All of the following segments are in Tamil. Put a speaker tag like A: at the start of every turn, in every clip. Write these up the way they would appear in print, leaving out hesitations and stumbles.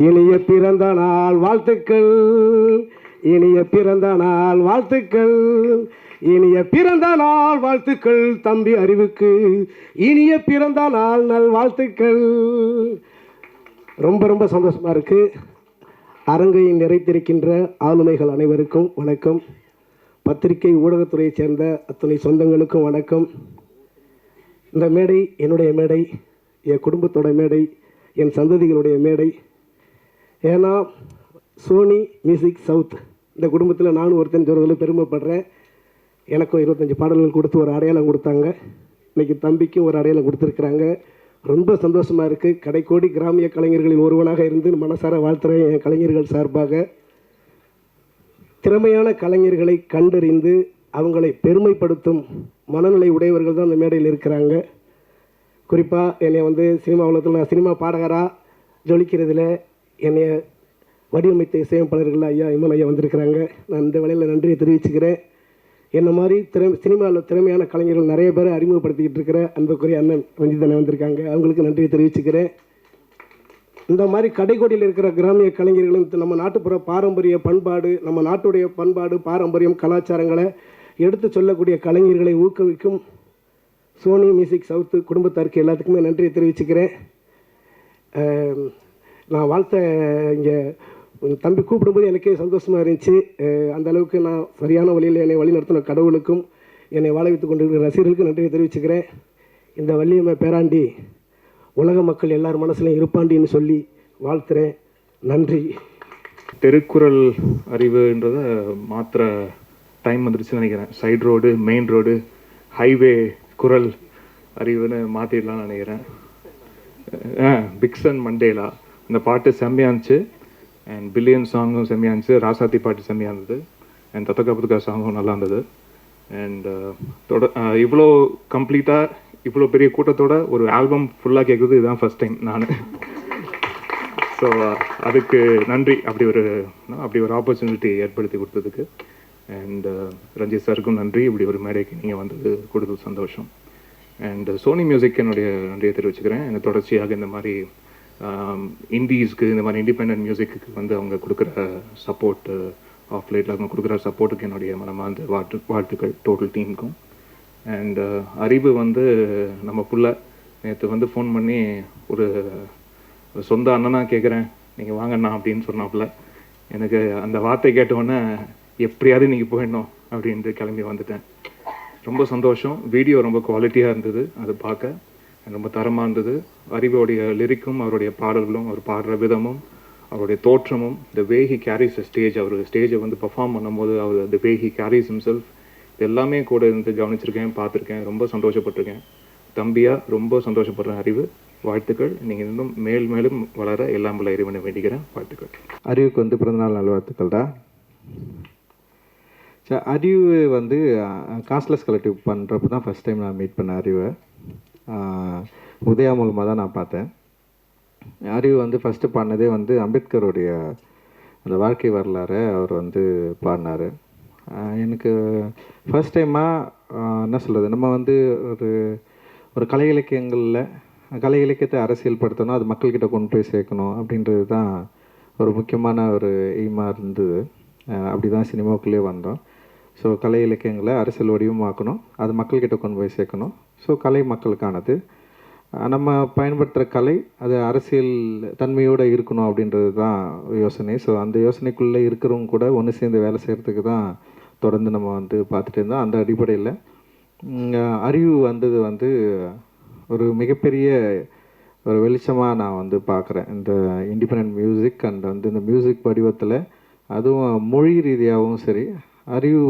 A: இனிய பிறந்த நாள் வாழ்த்துக்கள், இனிய பிறந்த நாள் வாழ்த்துக்கள், இனிய பிறந்த நாள் வாழ்த்துக்கள் தம்பி அறிவுக்கு, இனிய பிறந்த நாள் நல் வாழ்த்துக்கள். ரொம்ப ரொம்ப சந்தோஷமாக இருக்குது. அரங்கை நிறைத்திருக்கின்ற ஆளுமைகள் அனைவருக்கும் வணக்கம். பத்திரிகை ஊடகத்துறையைச் சேர்ந்த அத்தனை சொந்தங்களுக்கும் வணக்கம். இந்த மேடை என்னுடைய மேடை, என் குடும்பத்தோட மேடை, என் சந்ததிகளுடைய மேடை. ஏன்னா சோனி மியூசிக் சவுத் இந்த குடும்பத்தில் நானும் ஒருத்தன் சொல்கிறதுல பெருமைப்படுறேன். எனக்கும் 25 பாடல்கள் கொடுத்து ஒரு அடையாளம் கொடுத்தாங்க. இன்றைக்கி தம்பிக்கும் ஒரு அடையாளம் கொடுத்துருக்குறாங்க. ரொம்ப சந்தோஷமாக இருக்குது. கடைக்கோடி கிராமிய கலைஞர்களில் ஒருவனாக இருந்து மனசார வாழ்த்துறேன். என் கலைஞர்கள் சார்பாக திறமையான கலைஞர்களை கண்டறிந்து அவங்களை பெருமைப்படுத்தும் மனநிலை உடையவர்கள் தான் அந்த மேடையில் இருக்கிறாங்க. குறிப்பாக என்னை சினிமா உலகத்தில் நான் சினிமா பாடகராக ஜொலிக்கிறதுல என்னை வடிவமைத்த இசையமைப்பாளர்கள் ஐயா இமன் ஐயா வந்திருக்கிறாங்க. நான் இந்த வேளையில் நன்றியை தெரிவிச்சுக்கிறேன். என்ன மாதிரி சினிமாவில் திறமையான கலைஞர்கள் நிறைய பேரை அறிமுகப்படுத்திக்கிட்டு இருக்கிற அன்புக்குரிய அண்ணன் ரஞ்சித் வந்திருக்காங்க. அவங்களுக்கு நன்றியை தெரிவிச்சுக்கிறேன். இந்த மாதிரி கடைக்கோடியில் இருக்கிற கிராமிய கலைஞர்களும் நம்ம நாட்டுப்புற பாரம்பரிய பண்பாடு, நம்ம நாட்டுடைய பண்பாடு பாரம்பரியம் கலாச்சாரங்களை எடுத்து சொல்லக்கூடிய கலைஞர்களை ஊக்குவிக்கும் சோனி மியூசிக் சவுத்து குடும்பத்தாருக்கு எல்லாத்துக்குமே நன்றியை தெரிவிச்சுக்கிறேன். நான் வாழ்த்த இங்கே தம்பி கூப்பிடும்போது எனக்கே சந்தோஷமாக இருந்துச்சு. அந்த அளவுக்கு நான் சரியான வழியில் என்னை வழிநடத்தின கடவுளுக்கும் என்னை வாழ வைத்து கொண்டிருக்கிற ரசிகர்களுக்கும் நன்றியை தெரிவிச்சுக்கிறேன். இந்த வள்ளியம்மை பேராண்டி உலக மக்கள் எல்லார் மனசுலையும் இருப்பாண்டின்னு சொல்லி வாழ்த்துறேன். நன்றி.
B: திருக்குறள் அறிவுன்றதை மாத்திர டைம் வந்துருச்சுன்னு நினைக்கிறேன். Side road, main road, highway குரல் அறிவுன்னு மாற்றிடலான்னு நினைக்கிறேன். பிக்சன் மண்டேலா இந்த பாட்டு செம்மையாக இருந்துச்சு. அண்ட் பில்லியன் சாங்கும் செம்மையாக இருந்துச்சு. ராசாத்தி பாட்டு செம்மையாக இருந்தது. அண்ட் தத்தக்கா புத்தக்கா சாங்கும் நல்லா இருந்தது. அண்ட் இவ்வளோ கம்ப்ளீட்டாக இவ்வளோ பெரிய கூட்டத்தோட ஒரு ஆல்பம் ஃபுல்லாக கேட்குறது இதுதான் ஃபஸ்ட் டைம் நான். ஸோ அதுக்கு நன்றி. அப்படி ஒரு ஆப்பர்ச்சுனிட்டி ஏற்படுத்தி கொடுத்ததுக்கு. அண்ட் ரஞ்சித் சாருக்கும் நன்றி. இப்படி ஒரு மேடைக்கு நீங்கள் வந்தது கொடுத்தது சந்தோஷம். அண்ட் சோனி மியூசிக் என்னுடைய நன்றியை தெரிவிச்சுக்கிறேன். எனக்கு தொடர்ச்சியாக இந்த மாதிரி இண்டீஸ்க்கு, இந்த மாதிரி இண்டிபெண்ட் மியூசிக்கு அவங்க கொடுக்குற சப்போர்ட்டு, ஆஃப் லைட்டில் அவங்க கொடுக்குற சப்போர்ட்டுக்கு என்னுடைய மனமார்ந்த வாழ்த்துக்கள் டோட்டல் டீமுக்கும். அண்ட் அறிவு நம்ம புள்ள நேற்று ஃபோன் பண்ணி ஒரு சொந்த அண்ணனாக கேட்குறேன், நீங்கள் வாங்கண்ணா அப்படின்னு சொன்னாப்புல. எனக்கு அந்த வார்த்தை கேட்டவுடனே எப்படியாவது நீங்கள் போயிடணும் அப்படின்ட்டு கிளம்பி வந்துட்டேன். ரொம்ப சந்தோஷம். வீடியோ ரொம்ப குவாலிட்டியாக இருந்தது. அது பார்க்க ரொம்ப தரமாக இருந்தது. அறிவோடைய லிரிக்கும் அவருடைய பாடல்களும் அவர் பாடுற விதமும் அவருடைய தோற்றமும், the way he carries a stage, அவர் ஸ்டேஜை பெர்ஃபார்ம் பண்ணும்போது அவர் the way he carries himself, இது எல்லாமே கூட இருந்து கவனிச்சிருக்கேன், பார்த்துருக்கேன். ரொம்ப சந்தோஷப்பட்டிருக்கேன். தம்பியாக ரொம்ப சந்தோஷப்படுறேன். அறிவு வாழ்த்துக்கள். நீங்கள் இன்னும் மேலும் வளர எல்லாம் உள்ள இறைவனை வேண்டிக்கிறேன். வாழ்த்துக்கள்.
C: அறிவுக்கு பிறந்தநாள் நல்வாழ்த்துக்கள் தான். அறிவு காஸ்ட்லெஸ் கலெக்டிவ் பண்ணுறப்ப தான் ஃபஸ்ட் டைம் நான் மீட் பண்ண அறிவை. உதயா மூலமாக தான் நான் பார்த்தேன். அறிவு ஃபஸ்ட்டு பாடினதே அம்பேத்கருடைய அந்த வாழ்க்கை வரலாறு அவர் பாடினார். எனக்கு ஃபஸ்ட் டைமாக என்ன சொல்கிறது, நம்ம ஒரு கலை இலக்கியங்களில் கலை இலக்கியத்தை அரசியல் படுத்தணும், அது மக்கள்கிட்ட கொண்டு போய் சேர்க்கணும் அப்படின்றது தான் ஒரு முக்கியமான ஒரு எய்மாக இருந்தது. அப்படி தான் சினிமாவுக்குள்ளே வந்தோம். ஸோ கலை இலக்கியங்களை அரசியல் வடிவமாக்கணும், அது மக்கள்கிட்ட கொண்டு போய் சேர்க்கணும். ஸோ கலை மக்களுக்கானது, நம்ம பயன்படுத்துகிற கலை அது அரசியல் தன்மையோடு இருக்கணும் அப்படின்றது தான் யோசனை. ஸோ அந்த யோசனைக்குள்ளே இருக்கிறவங்க கூட ஒன்று சேர்ந்து வேலை செய்கிறதுக்கு தான் தொடர்ந்து நம்ம பார்த்துட்டு இருந்தோம். அந்த அடிப்படையில் அறிவு ஒரு மிகப்பெரிய ஒரு வெளிச்சமாக நான் பார்க்குறேன். இந்த இண்டிபெண்ட் மியூசிக் அண்ட் இந்த மியூசிக் வடிவத்தில், அதுவும் மொழி ரீதியாகவும் சரி, அறிவு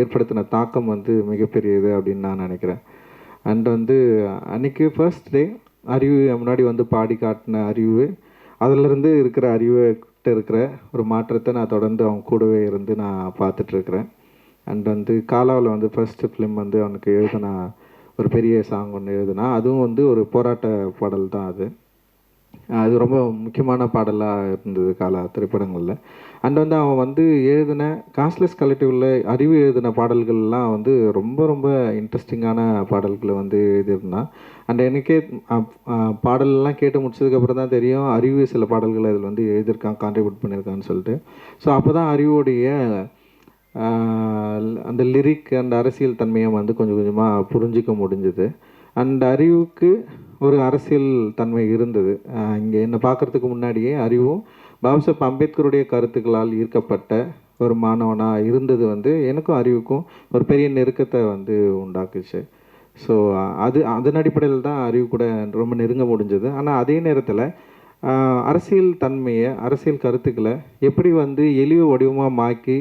C: ஏற்படுத்தின தாக்கம் மிகப்பெரியது அப்படின்னு நான் நினைக்கிறேன். அண்ட் அன்றைக்கி ஃபர்ஸ்ட் டே அறிவு முன்னாடி பாடி காட்டின அறிவு, அதிலிருந்து இருக்கிற அறிவுகிட்ட இருக்கிற ஒரு மாற்றத்தை நான் தொடர்ந்து அவங்க கூடவே இருந்து நான் பார்த்துட்ருக்குறேன். அண்ட் காலாவில் ஃபர்ஸ்ட் ஃபிலிம் அவனுக்கு எழுதின ஒரு பெரிய சாங் ஒன்று எழுதுனா, அதுவும் ஒரு போராட்ட பாடல் தான் அது. அது ரொம்ப முக்கியமான பாடலாக இருந்தது காலா திரைப்படங்களில். அண்ட் வந்து அவன் வந்து எழுதின காஸ்ட்லெஸ் கலெக்டிவில் அறிவு எழுதின பாடல்கள்லாம் வந்து ரொம்ப ரொம்ப இன்ட்ரெஸ்டிங்கான பாடல்களை வந்து எழுதியிருந்தான். அண்ட் எனக்கே பாடலெல்லாம் கேட்டு முடிச்சதுக்கப்புறம் தான் தெரியும் அறிவு சில பாடல்களை அதில் வந்து எழுதியிருக்கான், கான்ட்ரிபியூட் பண்ணியிருக்கான்னு சொல்லிட்டு. ஸோ அப்போ தான் அறிவுடைய அந்த லிரிக் அந்த அரசியல் தன்மையை வந்து கொஞ்சம் கொஞ்சமாக புரிஞ்சிக்க முடிஞ்சுது. அண்ட் அறிவுக்கு ஒரு அரசியல் தன்மை இருந்தது. இங்கே என்னை பார்க்குறதுக்கு முன்னாடியே அறிவும் பாபாசாஹேப் அம்பேத்கருடைய கருத்துக்களால் ஈர்க்கப்பட்ட ஒரு மாணவனாக இருந்தது வந்து எனக்கும் அறிவுக்கும் ஒரு பெரிய நெருக்கத்தை வந்து உண்டாக்குச்சு. ஸோ அதன் அடிப்படையில் தான் அறிவு கூட ரொம்ப நெருங்க முடிஞ்சது. ஆனால் அதே நேரத்தில் அரசியல் தன்மையை அரசியல் கருத்துக்களை எப்படி வந்து எளிய வடிவமாக மாக்கி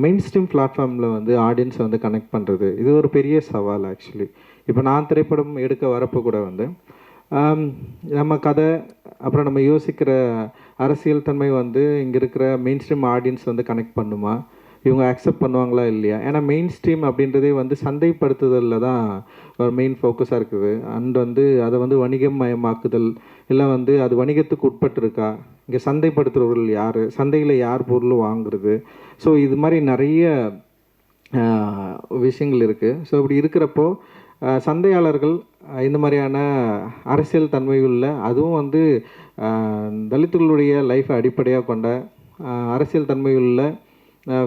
C: மெயின் ஸ்ட்ரீம் பிளாட்ஃபார்மில் வந்து ஆடியன்ஸை வந்து கனெக்ட் பண்ணுறது, இது ஒரு பெரிய சவால் ஆக்சுவலி. இப்போ நான் திரைப்படம் எடுக்க வரப்போ கூட வந்து நம்ம கதை அப்புறம் நம்ம யோசிக்கிற அரசியல் தன்மை வந்து இங்கே இருக்கிற மெயின் ஸ்ட்ரீம் ஆடியன்ஸ் வந்து கனெக்ட் பண்ணுமா, இவங்க அக்செப்ட் பண்ணுவாங்களா இல்லையா. ஏன்னா மெயின் ஸ்ட்ரீம் அப்படின்றதே வந்து சந்தைப்படுத்துதலில் தான் ஒரு மெயின் ஃபோக்கஸாக இருக்குது. அண்ட் வந்து அதை வந்து வணிகமயமாக்குதல் இல்லை வந்து அது வணிகத்துக்கு உட்பட்டிருக்கா, இங்கே சந்தைப்படுத்துகிறவர்கள் யார், சந்தையில் யார் பொருள் வாங்குறது. ஸோ இது மாதிரி நிறைய விஷயங்கள் இருக்குது. ஸோ இப்படி இருக்கிறப்போ சந்தையாளர்கள் இந்த மாதிரியான அரசியல் தன்மையுள்ள அதுவும் வந்து தலித்துகளுடைய லைஃப்பை அடிப்படையாக கொண்ட அரசியல் தன்மையுள்ள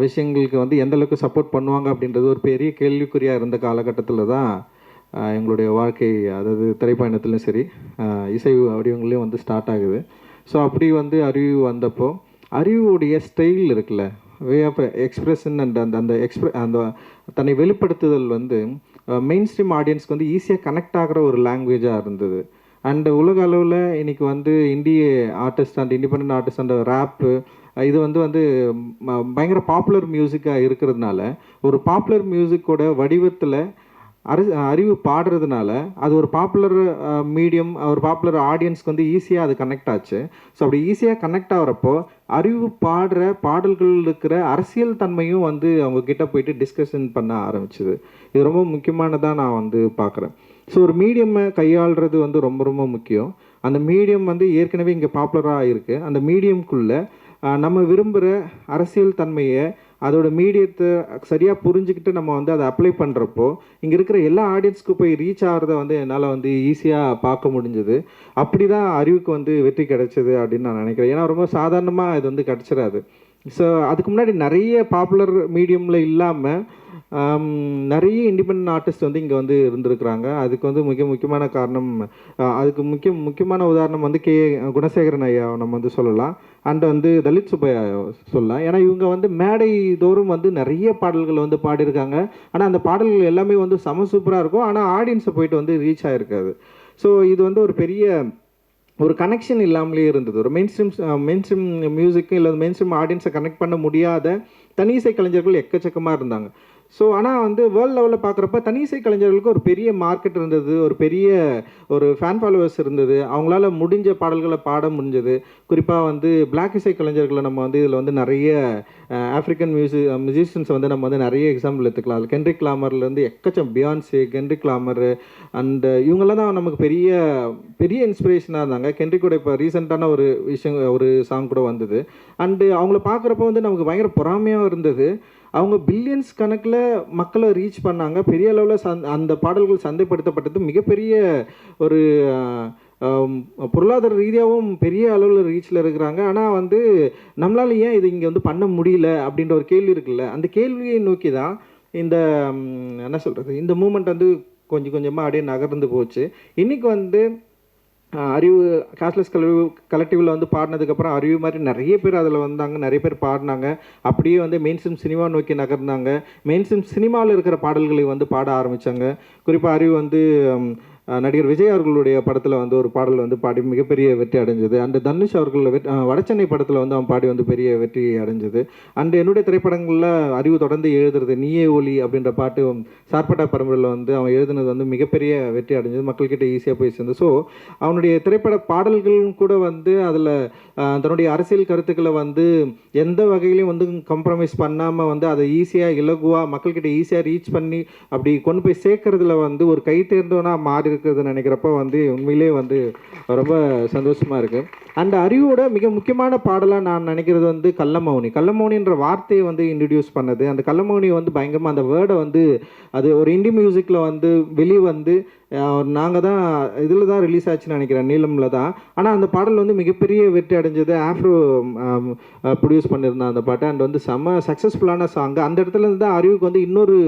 C: விஷயங்களுக்கு வந்து எந்தளவுக்கு சப்போர்ட் பண்ணுவாங்க அப்படின்றது ஒரு பெரிய கேள்விக்குறியாக இருந்த காலகட்டத்தில் தான் எங்களுடைய வாழ்க்கை, அதாவது திரைப்பயணத்துலையும் சரி இசை வடிவங்களையும் வந்து ஸ்டார்ட் ஆகுது. ஸோ அப்படி வந்து அறிவு வந்தப்போ அறிவுடைய ஸ்டைல் இருக்குல்ல, வே ஆஃப் எக்ஸ்பிரஷன் அண்ட் அந்த தன்னை வெளிப்படுத்துதல் வந்து மெயின் ஸ்ட்ரீம் ஆடியன்ஸ்க்கு வந்து ஈஸியாக கனெக்ட் ஆகிற ஒரு லாங்குவேஜாக இருந்தது. அண்டு உலக அளவில் இன்றைக்கி வந்து இந்திய artist and independent artist and wrap இது வந்து பயங்கர பாப்புலர் மியூசிக்காக இருக்கிறதுனால ஒரு பாப்புலர் மியூசிக்கோட வடிவத்தில் அறிவு பாடுறதுனால அது ஒரு பாப்புலர் மீடியம், ஒரு பாப்புலர் ஆடியன்ஸ்க்கு வந்து ஈஸியாக அது கனெக்ட் ஆச்சு. ஸோ அப்படி ஈஸியாக கனெக்ட் ஆகிறப்போ அறிவு பாடுற பாடல்கள் இருக்கிற அரசியல் தன்மையும் வந்து அவங்கக்கிட்ட போயிட்டு டிஸ்கஷன் பண்ண ஆரம்பிச்சுது. இது ரொம்ப முக்கியமானதாக நான் வந்து பார்க்குறேன். ஸோ ஒரு மீடியமை கையாளுறது வந்து ரொம்ப ரொம்ப முக்கியம். அந்த மீடியம் வந்து ஏற்கனவே இங்கே பாப்புலராக இருக்குது. அந்த மீடியம்குள்ளே நம்ம விரும்புகிற அரசியல் தன்மையை அதோட மீடியத்தை சரியாக புரிஞ்சுக்கிட்டு நம்ம வந்து அதை அப்ளை பண்ணுறப்போ இங்கே இருக்கிற எல்லா ஆடியன்ஸ்க்கு போய் ரீச் ஆகிறத வந்து என்னால் வந்து ஈஸியாக பார்க்க முடிஞ்சது. அப்படி தான் அறிவுக்கு வந்து வெற்றி கிடைச்சது அப்படின்னு நான் நினைக்கிறேன். ஏன்னா ரொம்ப சாதாரணமாக இது வந்து கிடச்சிடாது. ஸோ அதுக்கு முன்னாடி நிறைய பாப்புலர் மீடியமில் இல்லாமல் நிறைய இண்டிபெண்ட் ஆர்டிஸ்ட் வந்து இங்கே வந்து இருந்திருக்கிறாங்க. அதுக்கு வந்து முக்கியமான காரணம், அதுக்கு முக்கியமான உதாரணம் வந்து குணசேகரன் ஐயா நம்ம வந்து சொல்லலாம். அண்ட் வந்து தலித் சுப்பையா சொல்லலாம். ஏன்னா இவங்க வந்து மேடை தோறும் வந்து நிறைய பாடல்கள் வந்து பாடியிருக்காங்க. ஆனால் அந்த பாடல்கள் எல்லாமே வந்து செம சூப்பராக இருக்கும். ஆனால் ஆடியன்ஸை போயிட்டு வந்து ரீச் ஆகிருக்காது. ஸோ இது வந்து ஒரு பெரிய ஒரு கனெக்ஷன் இல்லாமலே இருந்தது. ஒரு மெயின் ஸ்ட்ரீம் மியூசிக்கு இல்லை மெயின் ஸ்ட்ரீம் ஆடியன்ஸை கனெக்ட் பண்ண முடியாத தனி இசை கலைஞர்கள் எக்கச்சக்கமாக இருந்தாங்க. ஸோ ஆனால் வந்து வேர்ல்டு லெவலில் பார்க்குறப்ப தனி இசை கலைஞர்களுக்கு ஒரு பெரிய மார்க்கெட் இருந்தது, ஒரு பெரிய ஒரு ஃபேன் ஃபாலோவர்ஸ் இருந்தது, அவங்களால முடிஞ்ச பாடல்களை பாட முடிஞ்சது. குறிப்பாக வந்து பிளாக் இசை கலைஞர்களை நம்ம வந்து இதில் வந்து நிறைய ஆஃப்ரிக்கன் மியூசிஷியன்ஸ் வந்து நம்ம வந்து நிறைய எக்ஸாம்பிள் எடுத்துக்கலாம். அது கென்ட்ரிக் லாமர்லேருந்து எக்கச்சம் பியான்ஸே, கென்ட்ரிக் லாமர் அண்ட் இவங்களாம் தான் நமக்கு பெரிய பெரிய இன்ஸ்பிரேஷனாக இருந்தாங்க. கென்ட்ரிக்கோட இப்போ ரீசெண்டான ஒரு விஷயம், ஒரு சாங் கூட வந்தது. அண்டு அவங்கள பார்க்குறப்ப வந்து நமக்கு பயங்கர பொறாமையாக இருந்தது. அவங்க பில்லியன்ஸ் கணக்கில் மக்களை ரீச் பண்ணாங்க. பெரிய அளவில் அந்த பாடல்கள் சந்தைப்படுத்தப்பட்டது மிகப்பெரிய ஒரு பொருளாதார ரீதியாகவும் பெரிய அளவில் ரீச்சில் இருக்கிறாங்க. ஆனால் வந்து நம்மளால் ஏன் இது இங்கே வந்து பண்ண முடியல அப்படின்ற ஒரு கேள்வி இருக்குல்ல, அந்த கேள்வியை நோக்கி தான் இந்த என்ன சொல்கிறது, இந்த மூமெண்ட் வந்து கொஞ்சம் கொஞ்சமாக அப்படியே நகர்ந்து போச்சு. இன்றைக்கி வந்து அறிவு காஸ்ட்லெஸ் கலெக்டிவில் வந்து பாடினதுக்கப்புறம் அறிவு மாதிரி நிறைய பேர் அதில் வந்தாங்க, நிறைய பேர் பாடினாங்க. அப்படியே வந்து மெயின் ஸ்ட்ரீம் சினிமா நோக்கி நகர்ந்தாங்க. மெயின் ஸ்ட்ரீம் சினிமாவில் இருக்கிற பாடல்களை வந்து பாட ஆரம்பித்தாங்க. குறிப்பாக அறிவு வந்து நடிகர் விஜய் அவர்களுடைய படத்தில் வந்து ஒரு பாடல் வந்து பாடி மிகப்பெரிய வெற்றி அடைஞ்சது. அண்ட் தனுஷ் அவர்கள் வடச்சென்னை படத்தில் வந்து அவன் பாடி வந்து பெரிய வெற்றி அடைஞ்சது. அண்ட் என்னுடைய திரைப்படங்களில் அறிவு தொடர்ந்து எழுதுறது நீயே ஒலி அப்படின்ற பாட்டு சார்பட்டா பரம்பரையில் வந்து அவன் எழுதுனது வந்து மிகப்பெரிய வெற்றி அடைஞ்சது, மக்கள்கிட்ட ஈஸியாக போய் சேர்ந்து. ஸோ அவனுடைய திரைப்பட பாடல்களும் கூட வந்து அதில் தன்னுடைய அரசியல் கருத்துக்களை வந்து எந்த வகையிலையும் வந்து கம்ப்ரமைஸ் பண்ணாமல் வந்து அதை ஈஸியாக இலகுவாக மக்கள்கிட்ட ஈஸியாக ரீச் பண்ணி அப்படி கொண்டு போய் சேர்க்கறதுல வந்து ஒரு கை தேர்ந்தவனாக மாறி இருக்குதுன்னு நினைக்கிறப்ப வந்து உண்மையிலே வந்து ரொம்ப சந்தோஷமாக இருக்குது. அண்ட் அறிவோட மிக முக்கியமான பாடலாக நான் நினைக்கிறது வந்து கள்ளமௌனின்ற வார்த்தையை வந்து இன்ட்ரடியூஸ் பண்ணது. அந்த கள்ளமௌனி வந்து பயங்கரமாக அந்த வேர்டை வந்து அது ஒரு இண்டி மியூசிக்கில் வந்து வெளியே வந்து நாங்கள் தான் இதில் தான் ரிலீஸ் ஆச்சுன்னு நினைக்கிறேன், நீளமில் தான். ஆனால் அந்த பாடல் வந்து மிகப்பெரிய வெற்றி அடைஞ்சது. ஆஃப்ரோ ப்ரொடியூஸ் பண்ணியிருந்தேன் அந்த பாட்டை. அண்ட் வந்து செம்ம சக்ஸஸ்ஃபுல்லான சாங். அந்த இடத்துல இருந்து தான் அறிவுக்கு வந்து இன்னொரு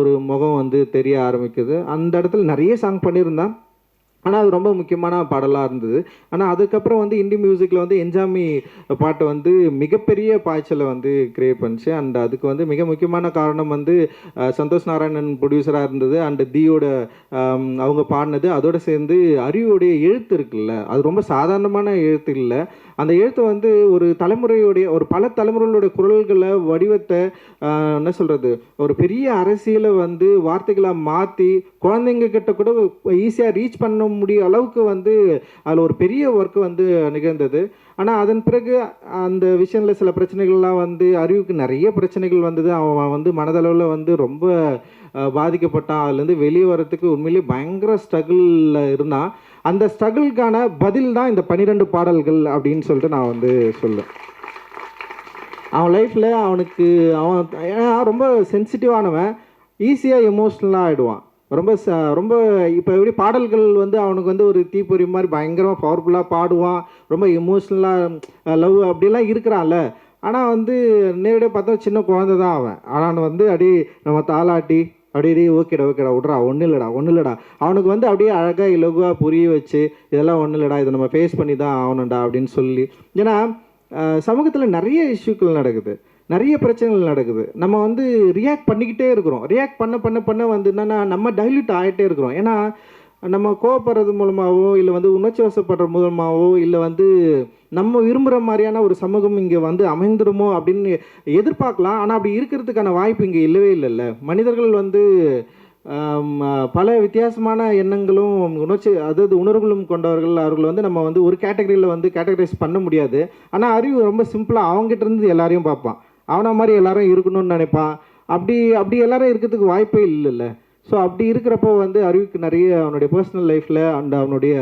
C: ஒரு முகம் வந்து தெரிய ஆரம்பிக்குது. அந்த இடத்துல நிறைய சாங் பண்ணியிருந்தான், ஆனால் அது ரொம்ப முக்கியமான பாடலாக இருந்தது. ஆனால் அதுக்கப்புறம் வந்து இண்டி மியூசிக்கில் வந்து என்ஜாமி பாட்டு வந்து மிகப்பெரிய பாய்ச்சலை வந்து கிரியேட் பண்ணிச்சு. அண்ட் அதுக்கு வந்து மிக முக்கியமான காரணம் வந்து சந்தோஷ் நாராயணன் ப்ரொடியூசராக இருந்தது. அண்டு தீயோட அவங்க பாடினது. அதோடு சேர்ந்து அறிவுடைய எழுத்து இருக்குல்ல, அது ரொம்ப சாதாரணமான எழுத்து இல்லை. அந்த எழுத்து வந்து ஒரு தலைமுறையுடைய ஒரு பல தலைமுறைகளுடைய குரல்களை வடிவத்தை என்ன சொல்கிறது, ஒரு பெரிய அரசியலை வந்து வார்த்தைகளாக மாற்றி குழந்தைங்க கிட்ட கூட ஈஸியாக ரீச் பண்ண முடிய அளவுக்கு வந்து அதில் ஒரு பெரிய ஒர்க்கு வந்து நிகழ்ந்தது. ஆனால் அதன் பிறகு அந்த விஷயத்தில் சில பிரச்சனைகள்லாம் வந்து அறிவுக்கு நிறைய பிரச்சனைகள் வந்தது. அவன் வந்து மனதளவில் வந்து ரொம்ப பாதிக்கப்பட்டான். அதுலேருந்து வெளியே வர்றதுக்கு உண்மையிலேயே பயங்கர ஸ்ட்ரகிளில் இருந்தான். அந்த ஸ்ட்ரகிளுக்கான பதில் தான் இந்த 12 பாடல்கள் அப்படின்னு சொல்லிட்டு நான் வந்து சொல்லுவேன். அவன் லைஃப்பில் அவன் ஏன்னா ரொம்ப சென்சிட்டிவானவன், ஈஸியாக எமோஷ்னலாக ஆகிடுவான். ரொம்ப இப்போ எப்படி பாடல்கள் வந்து அவனுக்கு வந்து ஒரு தீப்பொறி மாதிரி பயங்கரமாக பவர்ஃபுல்லாக பாடுவான், ரொம்ப எமோஷ்னலாக லவ் அப்படிலாம் இருக்கிறான்ல. ஆனால் வந்து நேரடியாக பார்த்தா சின்ன குழந்தை தான் அவன். ஆனால் வந்து அப்படியே நம்ம தாளாட்டி அப்படியே ஓகேடா விட்றா, ஒன்றும் இல்லைடா அவனுக்கு வந்து அப்படியே அழகாக இலகுவாக புரிய வச்சு இதெல்லாம் ஒன்றும் இல்லைடா, இதை நம்ம ஃபேஸ் பண்ணி தான் ஆகணும்டா அப்படின்னு சொல்லி. ஏன்னா சமூகத்தில் நிறைய இஷ்யூக்கள் நடக்குது, நிறைய பிரச்சனைகள் நடக்குது. நம்ம வந்து ரியாக்ட் பண்ணிக்கிட்டே இருக்கிறோம். ரியாக்ட் பண்ண வந்து என்னென்னா நம்ம டைல்யூட் ஆகிட்டே இருக்கிறோம். ஏன்னா நம்ம கோவப்படுறது மூலமாகவோ இல்லை வந்து உணர்ச்சி வசப்படுற மூலமாகவோ இல்லை வந்து நம்ம விரும்புகிற மாதிரியான ஒரு சமூகம் இங்கே வந்து அமைந்துருமோ அப்படின்னு எதிர்பார்க்கலாம். ஆனால் அப்படி இருக்கிறதுக்கான வாய்ப்பு இங்கே இல்லவே இல்லைல்ல. மனிதர்கள் வந்து பல வித்தியாசமான எண்ணங்களும் உணர்வுகளும் கொண்டவர்கள். அவர்கள் வந்து நம்ம வந்து ஒரு கேட்டகரியில் வந்து கேட்டகரைஸ் பண்ண முடியாது. ஆனால் அறிவு ரொம்ப சிம்பிளாக அவங்ககிட்ட இருந்து எல்லாரையும் பார்ப்பான். அவனை மாதிரி எல்லாரும் இருக்கணும்னு நினைப்பான். அப்படி எல்லாரும் இருக்கிறதுக்கு வாய்ப்பே இல்லைல்ல. ஸோ அப்படி இருக்கிறப்போ வந்து அறிவுக்கு நிறைய அவனுடைய பர்சனல் லைஃப்பில் அண்ட் அவனுடைய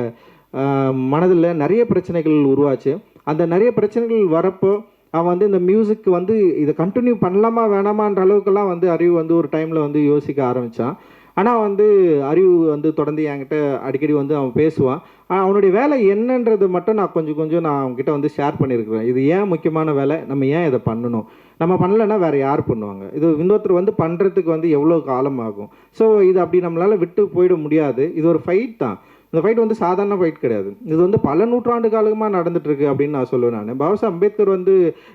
C: மனதில் நிறைய பிரச்சனைகள் உருவாச்சு. அந்த நிறைய பிரச்சனைகள் வரப்போ அவன் வந்து இந்த மியூசிக் வந்து இதை கண்டினியூ பண்ணலாமா வேணாமான்ற அளவுக்கெல்லாம் வந்து அறிவு வந்து ஒரு டைமில் வந்து யோசிக்க ஆரம்பித்தான். ஆனால் வந்து அறிவு வந்து தொடர்ந்து என்கிட்ட அடிக்கடி வந்து அவன் பேசுவான். அவனுடைய வேலை என்னன்றது மட்டும் நான் கொஞ்சம் நான் அவங்ககிட்ட வந்து ஷேர் பண்ணியிருக்கிறேன். இது ஏன் முக்கியமான வேலை, நம்ம ஏன் இதை பண்ணணும், நம்ம பண்ணலைன்னா வேறு யார் பண்ணுவாங்க, இது இன்னொருத்தர் வந்து பண்ணுறதுக்கு வந்து எவ்வளோ காலம் ஆகும். ஸோ இது அப்படி நம்மளால் விட்டு போயிட முடியாது. இது ஒரு ஃபைட் தான். இந்த ஃபைட் வந்து சாதாரண ஃபைட் கிடையாது. இது வந்து பல நூற்றாண்டு காலமாக நடந்துட்டுருக்கு அப்படின்னு நான் சொல்லுவேன். நான் பாபா அம்பேத்கர் வந்து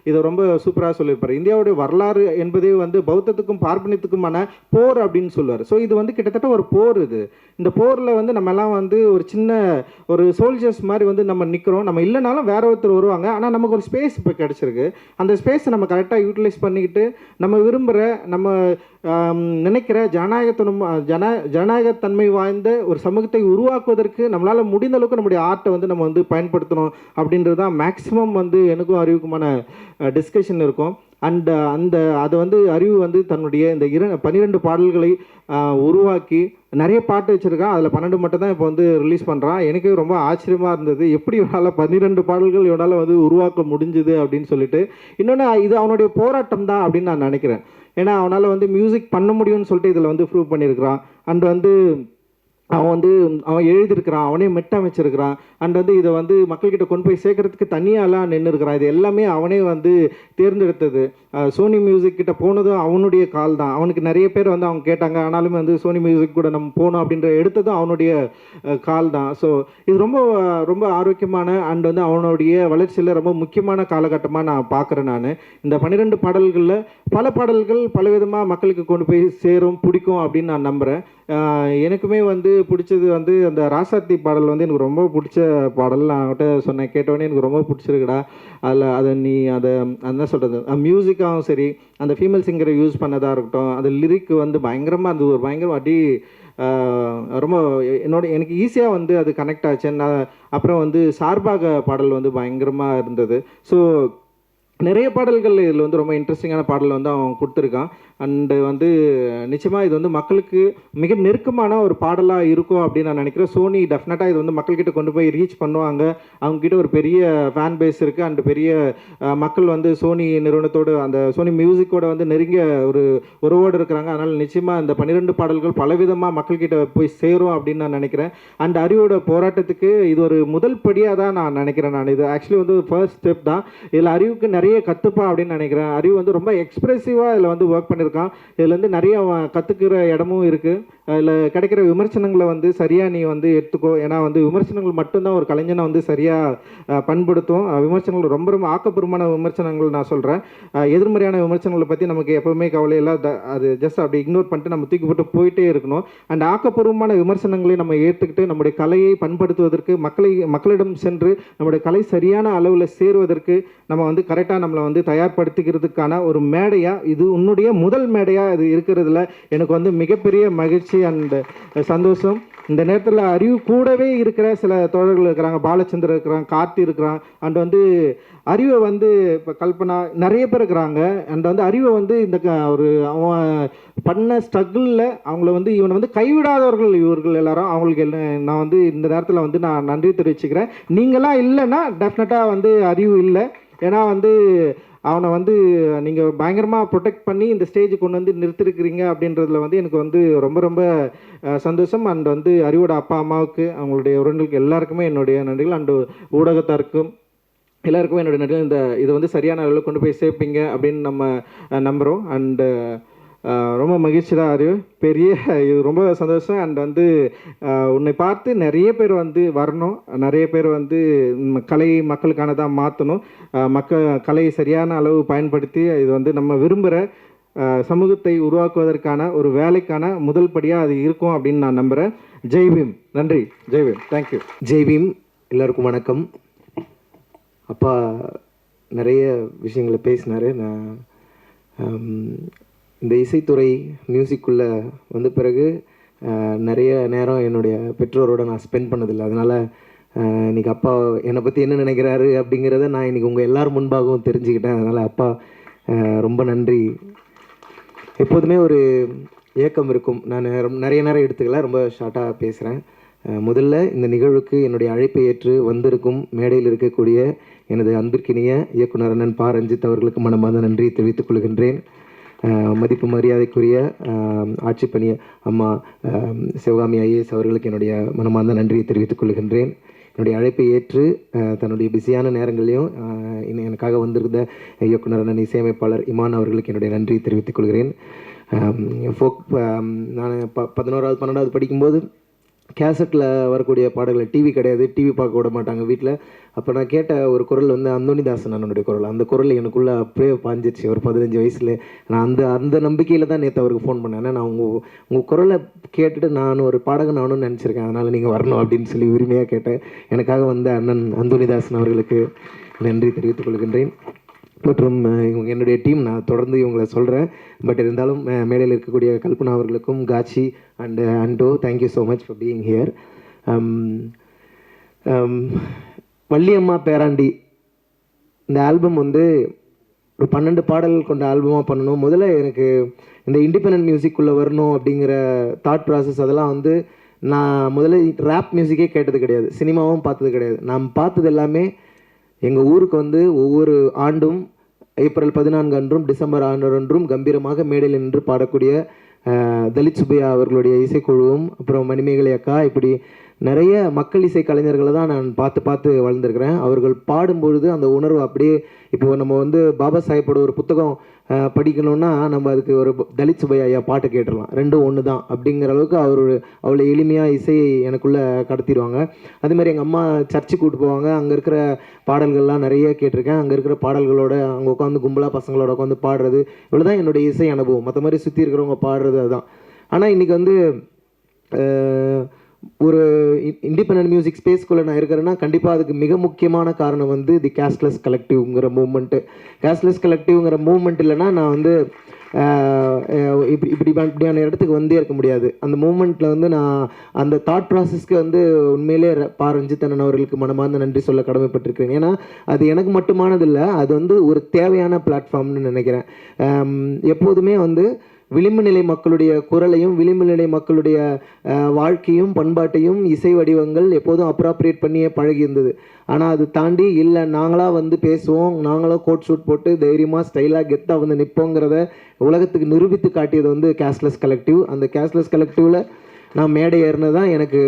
C: இதை ரொம்ப சூப்பராக சொல்லியிருப்பார். இந்தியாவுடைய வரலாறு என்பதே வந்து பௌத்தத்துக்கும் பார்ப்பனியத்துக்குமான போர் அப்படின்னு சொல்லுவார். ஸோ இது வந்து கிட்டத்தட்ட ஒரு போர். இந்த போரில் வந்து நம்மலாம் வந்து ஒரு சின்ன ஒரு சோல்ஜர்ஸ் மாதிரி வந்து நம்ம நிற்கிறோம். நம்ம இல்லைனாலும் வேற ஒருத்தர் வருவாங்க. ஆனால் நமக்கு ஒரு ஸ்பேஸ் இப்போ கிடச்சிருக்கு. அந்த ஸ்பேஸை நம்ம கரெக்டாக யூட்டிலைஸ் பண்ணிக்கிட்டு நம்ம விரும்புகிற நம்ம நினைக்கிற ஜனநாயகத்தன்மை வாய்ந்த ஒரு சமூகத்தை உருவாக்குவதற்கு நம்மளால் முடிந்த அளவுக்கு நம்முடைய ஆர்ட்டை வந்து நம்ம வந்து பயன்படுத்தணும் அப்படின்றது தான் மேக்ஸிமம் வந்து எனக்கும் அறிவுக்குமான டிஸ்கஷன் இருக்கும். அண்ட் அதை வந்து அறிவு வந்து தன்னுடைய இந்த 12 பாடல்களை உருவாக்கி நிறைய பாட்டு வச்சுருக்கான். அதில் 12 மட்டும் தான் இப்போ வந்து ரிலீஸ் பண்ணுறான். எனக்கு ரொம்ப ஆச்சரியமாக இருந்தது, எப்படி இவனால் 12 பாடல்கள் இவனால் வந்து உருவாக்க முடிஞ்சுது அப்படின்னு சொல்லிட்டு. இன்னொன்று இது அவனுடைய போராட்டம் தான் அப்படின்னு நான் நினைக்கிறேன். ஏன்னா அவனால் வந்து மியூசிக் பண்ண முடியும்னு சொல்லிட்டு இதில் வந்து ப்ரூவ் பண்ணியிருக்கிறான். அண்ட் வந்து அவன் எழுதியிருக்கிறான், அவனே மெட்டமைச்சிருக்கிறான். அண்ட் வந்து இதை வந்து மக்கள்கிட்ட கொண்டு போய் சேர்க்கறதுக்கு தனியாலாம் நின்று இருக்கிறான். இது எல்லாமே அவனே வந்து தேர்ந்தெடுத்தது. சோனி மியூசிக் கிட்ட போனதும் அவனுடைய கால் தான். அவனுக்கு நிறைய பேர் வந்து அவங்க கேட்டாங்க, ஆனாலுமே வந்து சோனி மியூசிக் கூட நம்ம போகணும் அப்படின்ற எடுத்ததும் அவனுடைய கால் தான். ஸோ இது ரொம்ப ரொம்ப ஆரோக்கியமான அண்ட் வந்து அவனுடைய வளர்ச்சியில் ரொம்ப முக்கியமான காலகட்டமாக நான் பார்க்குறேன். நான் இந்த 12 பாடல்களில் பல பாடல்கள் பலவிதமாக மக்களுக்கு கொண்டு போய் சேரும், பிடிக்கும் அப்படின்னு நான் நம்புகிறேன். எனக்குமே வந்து பிடிச்சது வந்து அந்த ராசாத்தி பாடல் வந்து எனக்கு ரொம்ப பிடிச்ச பாடல். நான் அவன்கிட்ட சொன்னேன், கேட்டவொடனே எனக்கு ரொம்ப பிடிச்சிருக்குடா. அதை என்ன சொல்கிறது, மியூசிக்காகவும் சரி, அந்த ஃபீமேல் சிங்கரை யூஸ் பண்ணதாக இருக்கட்டும், அந்த லிரிக் வந்து பயங்கரமாக இருந்தது. ஒரு பயங்கரம் அடி ரொம்ப எனக்கு ஈஸியாக வந்து அது கனெக்ட் ஆச்சு. அப்புறம் வந்து சார்பாக பாடல் வந்து பயங்கரமாக இருந்தது. ஸோ நிறைய பாடல்கள் இதில் வந்து ரொம்ப இன்ட்ரெஸ்டிங்கான பாடல் வந்து அவன் கொடுத்துருக்கான். அண்டு வந்து நிச்சயமாக இது வந்து மக்களுக்கு மிக நெருக்கமான ஒரு பாடலாக இருக்கும் அப்படின்னு நான் நினைக்கிறேன். சோனி டெஃபினட்டாக இது வந்து மக்கள்கிட்ட கொண்டு போய் ரீச் பண்ணுவாங்க. அவங்கக்கிட்ட ஒரு பெரிய ஃபேன் பேஸ் இருக்குது. அண்டு பெரிய மக்கள் வந்து சோனி நிறுவனத்தோடு அந்த சோனி மியூசிக்கோட வந்து நெருங்கிய ஒரு உறவோடு இருக்கிறாங்க. அதனால் நிச்சயமாக இந்த 12 பாடல்கள் பலவிதமாக மக்கள்கிட்ட போய் சேரும் அப்படின்னு நான் நினைக்கிறேன். அண்ட் அறிவோட போராட்டத்துக்கு இது ஒரு முதல் படியாக தான் நான் நினைக்கிறேன். நான் இது ஆக்சுவலி வந்து ஃபர்ஸ்ட் ஸ்டெப் தான். இதில் அறிவுக்கு நிறைய கற்றுப்பா அப்படின்னு நினைக்கிறேன். அறிவு வந்து ரொம்ப எக்ஸ்ப்ரெசிவாக இதில் வந்து ஒர்க் பண்ணியிருக்கான். இதில் வந்து நிறைய கற்றுக்கிற இடமும் இருக்குது. இதில் கிடைக்கிற விமர்சனங்களை வந்து சரியாக நீ வந்து எடுத்துக்கோ. ஏன்னா வந்து விமர்சனங்கள் மட்டும்தான் ஒரு கலைஞனை வந்து சரியாக பண்படுத்தும். விமர்சனங்கள் ரொம்ப ரொம்ப ஆக்கப்பூர்வமான விமர்சனங்கள் நான் சொல்கிறேன். எதிர்மறையான விமர்சனங்களை பற்றி நமக்கு எப்போவுமே கவலை இல்லை. அது ஜஸ்ட் அப்படி இக்னோர் பண்ணிட்டு நம்ம தூக்கி போட்டு போயிட்டே இருக்கணும். அண்ட் ஆக்கப்பூர்வமான விமர்சனங்களை நம்ம ஏற்றுக்கிட்டு நம்முடைய கலையை பண்படுத்துவதற்கு மக்களிடம் சென்று நம்முடைய கலை சரியான அளவில் சேருவதற்கு நம்ம வந்து கரெக்டாக நம்மளை வந்து தயார்படுத்திக்கிறதுக்கான ஒரு மேடையாக இது உன்னுடைய முதல் மேடையாக இது இருக்கிறதுல எனக்கு வந்து மிகப்பெரிய மகிழ்ச்சி அண்ட் சந்தோஷம். இந்த நேரத்தில் அறிவு கூடவே இருக்கிற சில தோழர்கள் இருக்கிறாங்க. பாலச்சந்தர் இருக்கிறாங்க, கார்த்தி இருக்கிறான். அண்ட் வந்து அறிவை வந்து இப்போ கல்பனா நிறைய பேர் இருக்கிறாங்க. அண்ட் வந்து அறிவை வந்து இந்த ஒரு அவன் பண்ண ஸ்ட்ரகிளில் அவங்கள வந்து இவனை வந்து கைவிடாதவர்கள் இவர்கள் எல்லாரும். அவங்களுக்கு நான் வந்து இந்த நேரத்தில் வந்து நான் நன்றி தெரிவிச்சுக்கிறேன். நீங்களாம் இல்லைன்னா டெஃபினட்டாக வந்து அறிவு இல்லை. ஏன்னா வந்து அவனை வந்து நீங்கள் பயங்கரமாக ப்ரொடெக்ட் பண்ணி இந்த ஸ்டேஜுக்கு கொண்டு வந்து நிறுத்திருக்கிறீங்க அப்படின்றதுல வந்து எனக்கு வந்து ரொம்ப ரொம்ப சந்தோஷம். அண்ட் வந்து அறிவோட அப்பா அம்மாவுக்கு அவங்களுடைய உறவினர்களுக்கு எல்லாருக்குமே என்னுடைய நன்றிகள். அண்டு ஊடகத்தாருக்கும் எல்லாருக்குமே என்னுடைய நன்றிகள். இதை வந்து சரியான அளவில் கொண்டு போய் சேர்ப்பீங்க அப்படின்னு நம்ம நம்புகிறோம். அண்டு ரொம்ப மகிழ்ச்சி தான் அறிவு. இது ரொம்ப சந்தோஷம். அண்ட் வந்து உன்னை பார்த்து நிறைய பேர் வந்து வரணும். நிறைய பேர் வந்து கலையை மக்களுக்கானதாக மாற்றணும். கலையை சரியான அளவு பயன்படுத்தி இது வந்து நம்ம விரும்புகிற சமூகத்தை உருவாக்குவதற்கான ஒரு வேலைக்கான முதல் படியாக அது இருக்கும் அப்படின்னு நான் நம்புகிறேன். ஜெய்பீம். நன்றி. ஜெய்பீம். தேங்க்யூ.
D: ஜெய்பீம். எல்லாருக்கும் வணக்கம். அப்பா நிறைய விஷயங்களை பேசினார். நான் இந்த இசைத்துறை மியூசிக்குள்ளே வந்த பிறகு நிறைய நேரம் என்னுடைய பெற்றோரோடு நான் ஸ்பெண்ட் பண்ணதில்லை. அதனால் இன்றைக்கி அப்பா என்னை பற்றி என்ன நினைக்கிறாரு அப்படிங்கிறத நான் இன்றைக்கி உங்கள் எல்லோரும் முன்பாகவும் தெரிஞ்சுக்கிட்டேன். அதனால் அப்பா ரொம்ப நன்றி. எப்போதுமே ஒரு ஏக்கம் இருக்கும். நான் நிறைய நேரம் எடுத்துக்கல, ரொம்ப ஷார்ட்டாக பேசுகிறேன். முதல்ல இந்த நிகழ்வுக்கு என்னுடைய அழைப்பை ஏற்று வந்திருக்கும் மேடையில் இருக்கக்கூடிய எனது அன்பிற்கினிய இயக்குனர் அண்ணன் பா ரஞ்சித் அவர்களுக்கு மனமார்ந்த நன்றியை தெரிவித்துக் கொள்கின்றேன். மதிப்பு மரியாதைக்குரிய ஆட்சி பணிய அம்மா சிவகாமி ஐஏஎஸ் அவர்களுக்கு என்னுடைய மனமார்ந்த நன்றியை தெரிவித்துக் கொள்கின்றேன். என்னுடைய அழைப்பை ஏற்று தன்னுடைய பிஸியான நேரங்களையும் எனக்காக வந்திருந்த இயக்குனர் அண்ணன் இசையமைப்பாளர் இமான் அவர்களுக்கு என்னுடைய நன்றியை தெரிவித்துக் கொள்கிறேன். நான் 11வது 12வது படிக்கும்போது கேசட்டில் வரக்கூடிய பாடல்கள் டிவி கிடையாது, டிவி பார்க்க விட மாட்டாங்க வீட்டில். அப்போ நான் கேட்ட ஒரு குரல் வந்து அந்தோணிதாசன் அண்ணனுடைய குரல். அந்த குரல் எனக்குள்ளே அப்படியே பாஞ்சிச்சு ஒரு 15 வயசில். நான் அந்த நம்பிக்கையில் தான் நேற்று அவருக்கு ஃபோன் பண்ணேன். நான் உங்கள் குரலை கேட்டுட்டு நான் ஒரு பாடகன் ஆகணும்னு நினச்சிருக்கேன், அதனால் நீங்கள் வரணும் அப்படின்னு சொல்லி உரிமையாக கேட்டேன். எனக்காக வந்த அண்ணன் அந்தோணிதாசன் அவர்களுக்கு நன்றி தெரிவித்துக் கொள்கின்றேன். மற்றும் என்னுடைய டீம் நான் தொடர்ந்து இவங்களை சொல்கிறேன். பட் இருந்தாலும் மேடையில் இருக்கக்கூடிய கல்பனா அவர்களுக்கும் காட்சி அண்ட் அண்டோ thank you so much for being here. Valliyamma Peraandi இந்த ஆல்பம் வந்து ஒரு 12 பாடல்கள் கொண்ட ஆல்பமாக பண்ணணும். முதல்ல எனக்கு இந்த இண்டிபெண்டன்ட் மியூசிக்குள்ளே வரணும் அப்படிங்கிற தாட் ப்ராசஸ் அதெல்லாம் வந்து நான் முதல்ல ரேப் மியூசிக்கே கேட்டது கிடையாது, சினிமாவும் பார்த்தது கிடையாது. நான் பார்த்தது எல்லாமே எங்கள் ஊருக்கு வந்து ஒவ்வொரு ஆண்டும் ஏப்ரல் 14 அன்றும் டிசம்பர் 6 அன்றும் கம்பீரமாக மேடையில் நின்று பாடக்கூடிய தலித் சுப்பையா அவர்களுடைய இசைக்குழுவும் அப்புறம் மணிமேகலை அக்கா, இப்படி நிறைய மக்கள் இசை கலைஞர்களை தான் நான் பார்த்து வளர்ந்துருக்கிறேன். அவர்கள் பாடும்பொழுது அந்த உணர்வு அப்படியே இப்போது நம்ம வந்து பாபா சாஹேப்போட ஒரு புத்தகம் படிக்கணும்னா நம்ம அதுக்கு ஒரு தலித் சுப்பையா ஐயா பாட்டு கேட்டுடலாம், ரெண்டும் ஒன்று தான் அப்படிங்கிற அளவுக்கு அவ்வளோ எளிமையாக இசையை எனக்குள்ளே கடத்திடுவாங்க. அதேமாதிரி எங்கள் அம்மா சர்ச்சுக்கு கூப்பிட்டு போவாங்க. அங்கே இருக்கிற பாடல்கள்லாம் நிறைய கேட்டிருக்கேன். அங்கே இருக்கிற பாடல்களோட அங்கே உட்காந்து கும்பலாக பசங்களோட உட்காந்து பாடுறது, இவ்வளோ தான் என்னுடைய இசை அனுபவம். மற்ற மாதிரி சுற்றி இருக்கிறவங்க பாடுறது அதுதான். ஆனால் இன்றைக்கி வந்து ஒரு இண்டிபெண்டன்ட் மியூசிக் ஸ்பேஸ்க்குள்ளே நான் இருக்கிறேன்னா கண்டிப்பாக அதுக்கு மிக முக்கியமான காரணம் வந்து தி கேஸ்ட்லெஸ் கலெக்டிவ்ங்கிற மூவ்மெண்ட்டு. கேஸ்ட்லெஸ் கலெக்டிவ்ங்கிற மூவ்மெண்ட் இல்லைன்னா நான் வந்து இப்படியான இடத்துக்கு வந்தே இருக்க முடியாது. அந்த மூமெண்ட்டில் வந்து நான் அந்த தாட் ப்ராசஸ்க்கு வந்து உண்மையிலே ரஞ்சித் அண்ணன் அவர்களுக்கு மனமார்ந்த நன்றி சொல்ல கடமைப்பட்டிருக்கிறேன். ஏன்னா அது எனக்கு மட்டுமானது இல்லை, அது வந்து ஒரு தேவையான பிளாட்ஃபார்ம்னு நினைக்கிறேன். எப்போதுமே வந்து விளிம்பு நிலை மக்களுடைய குரலையும் விளிம்பு நிலை மக்களுடைய வாழ்க்கையும் பண்பாட்டையும் இசை வடிவங்கள் எப்போதும் அப்ராப்ரியேட் பண்ணியே பழகி இருந்தது. ஆனால் அது தாண்டி இல்லை நாங்களாக வந்து பேசுவோம், நாங்களாம் கோட் ஷூட் போட்டு தைரியமாக ஸ்டைலாக கெத்தாக வந்து நிற்போங்கிறத உலகத்துக்கு நிரூபித்து காட்டியது வந்து கேஷ்லெஸ் கலெக்டிவ். அந்த கேஷ்லெஸ் கலெக்டிவில் நான் மேடை ஏறினது தான் எனக்கு.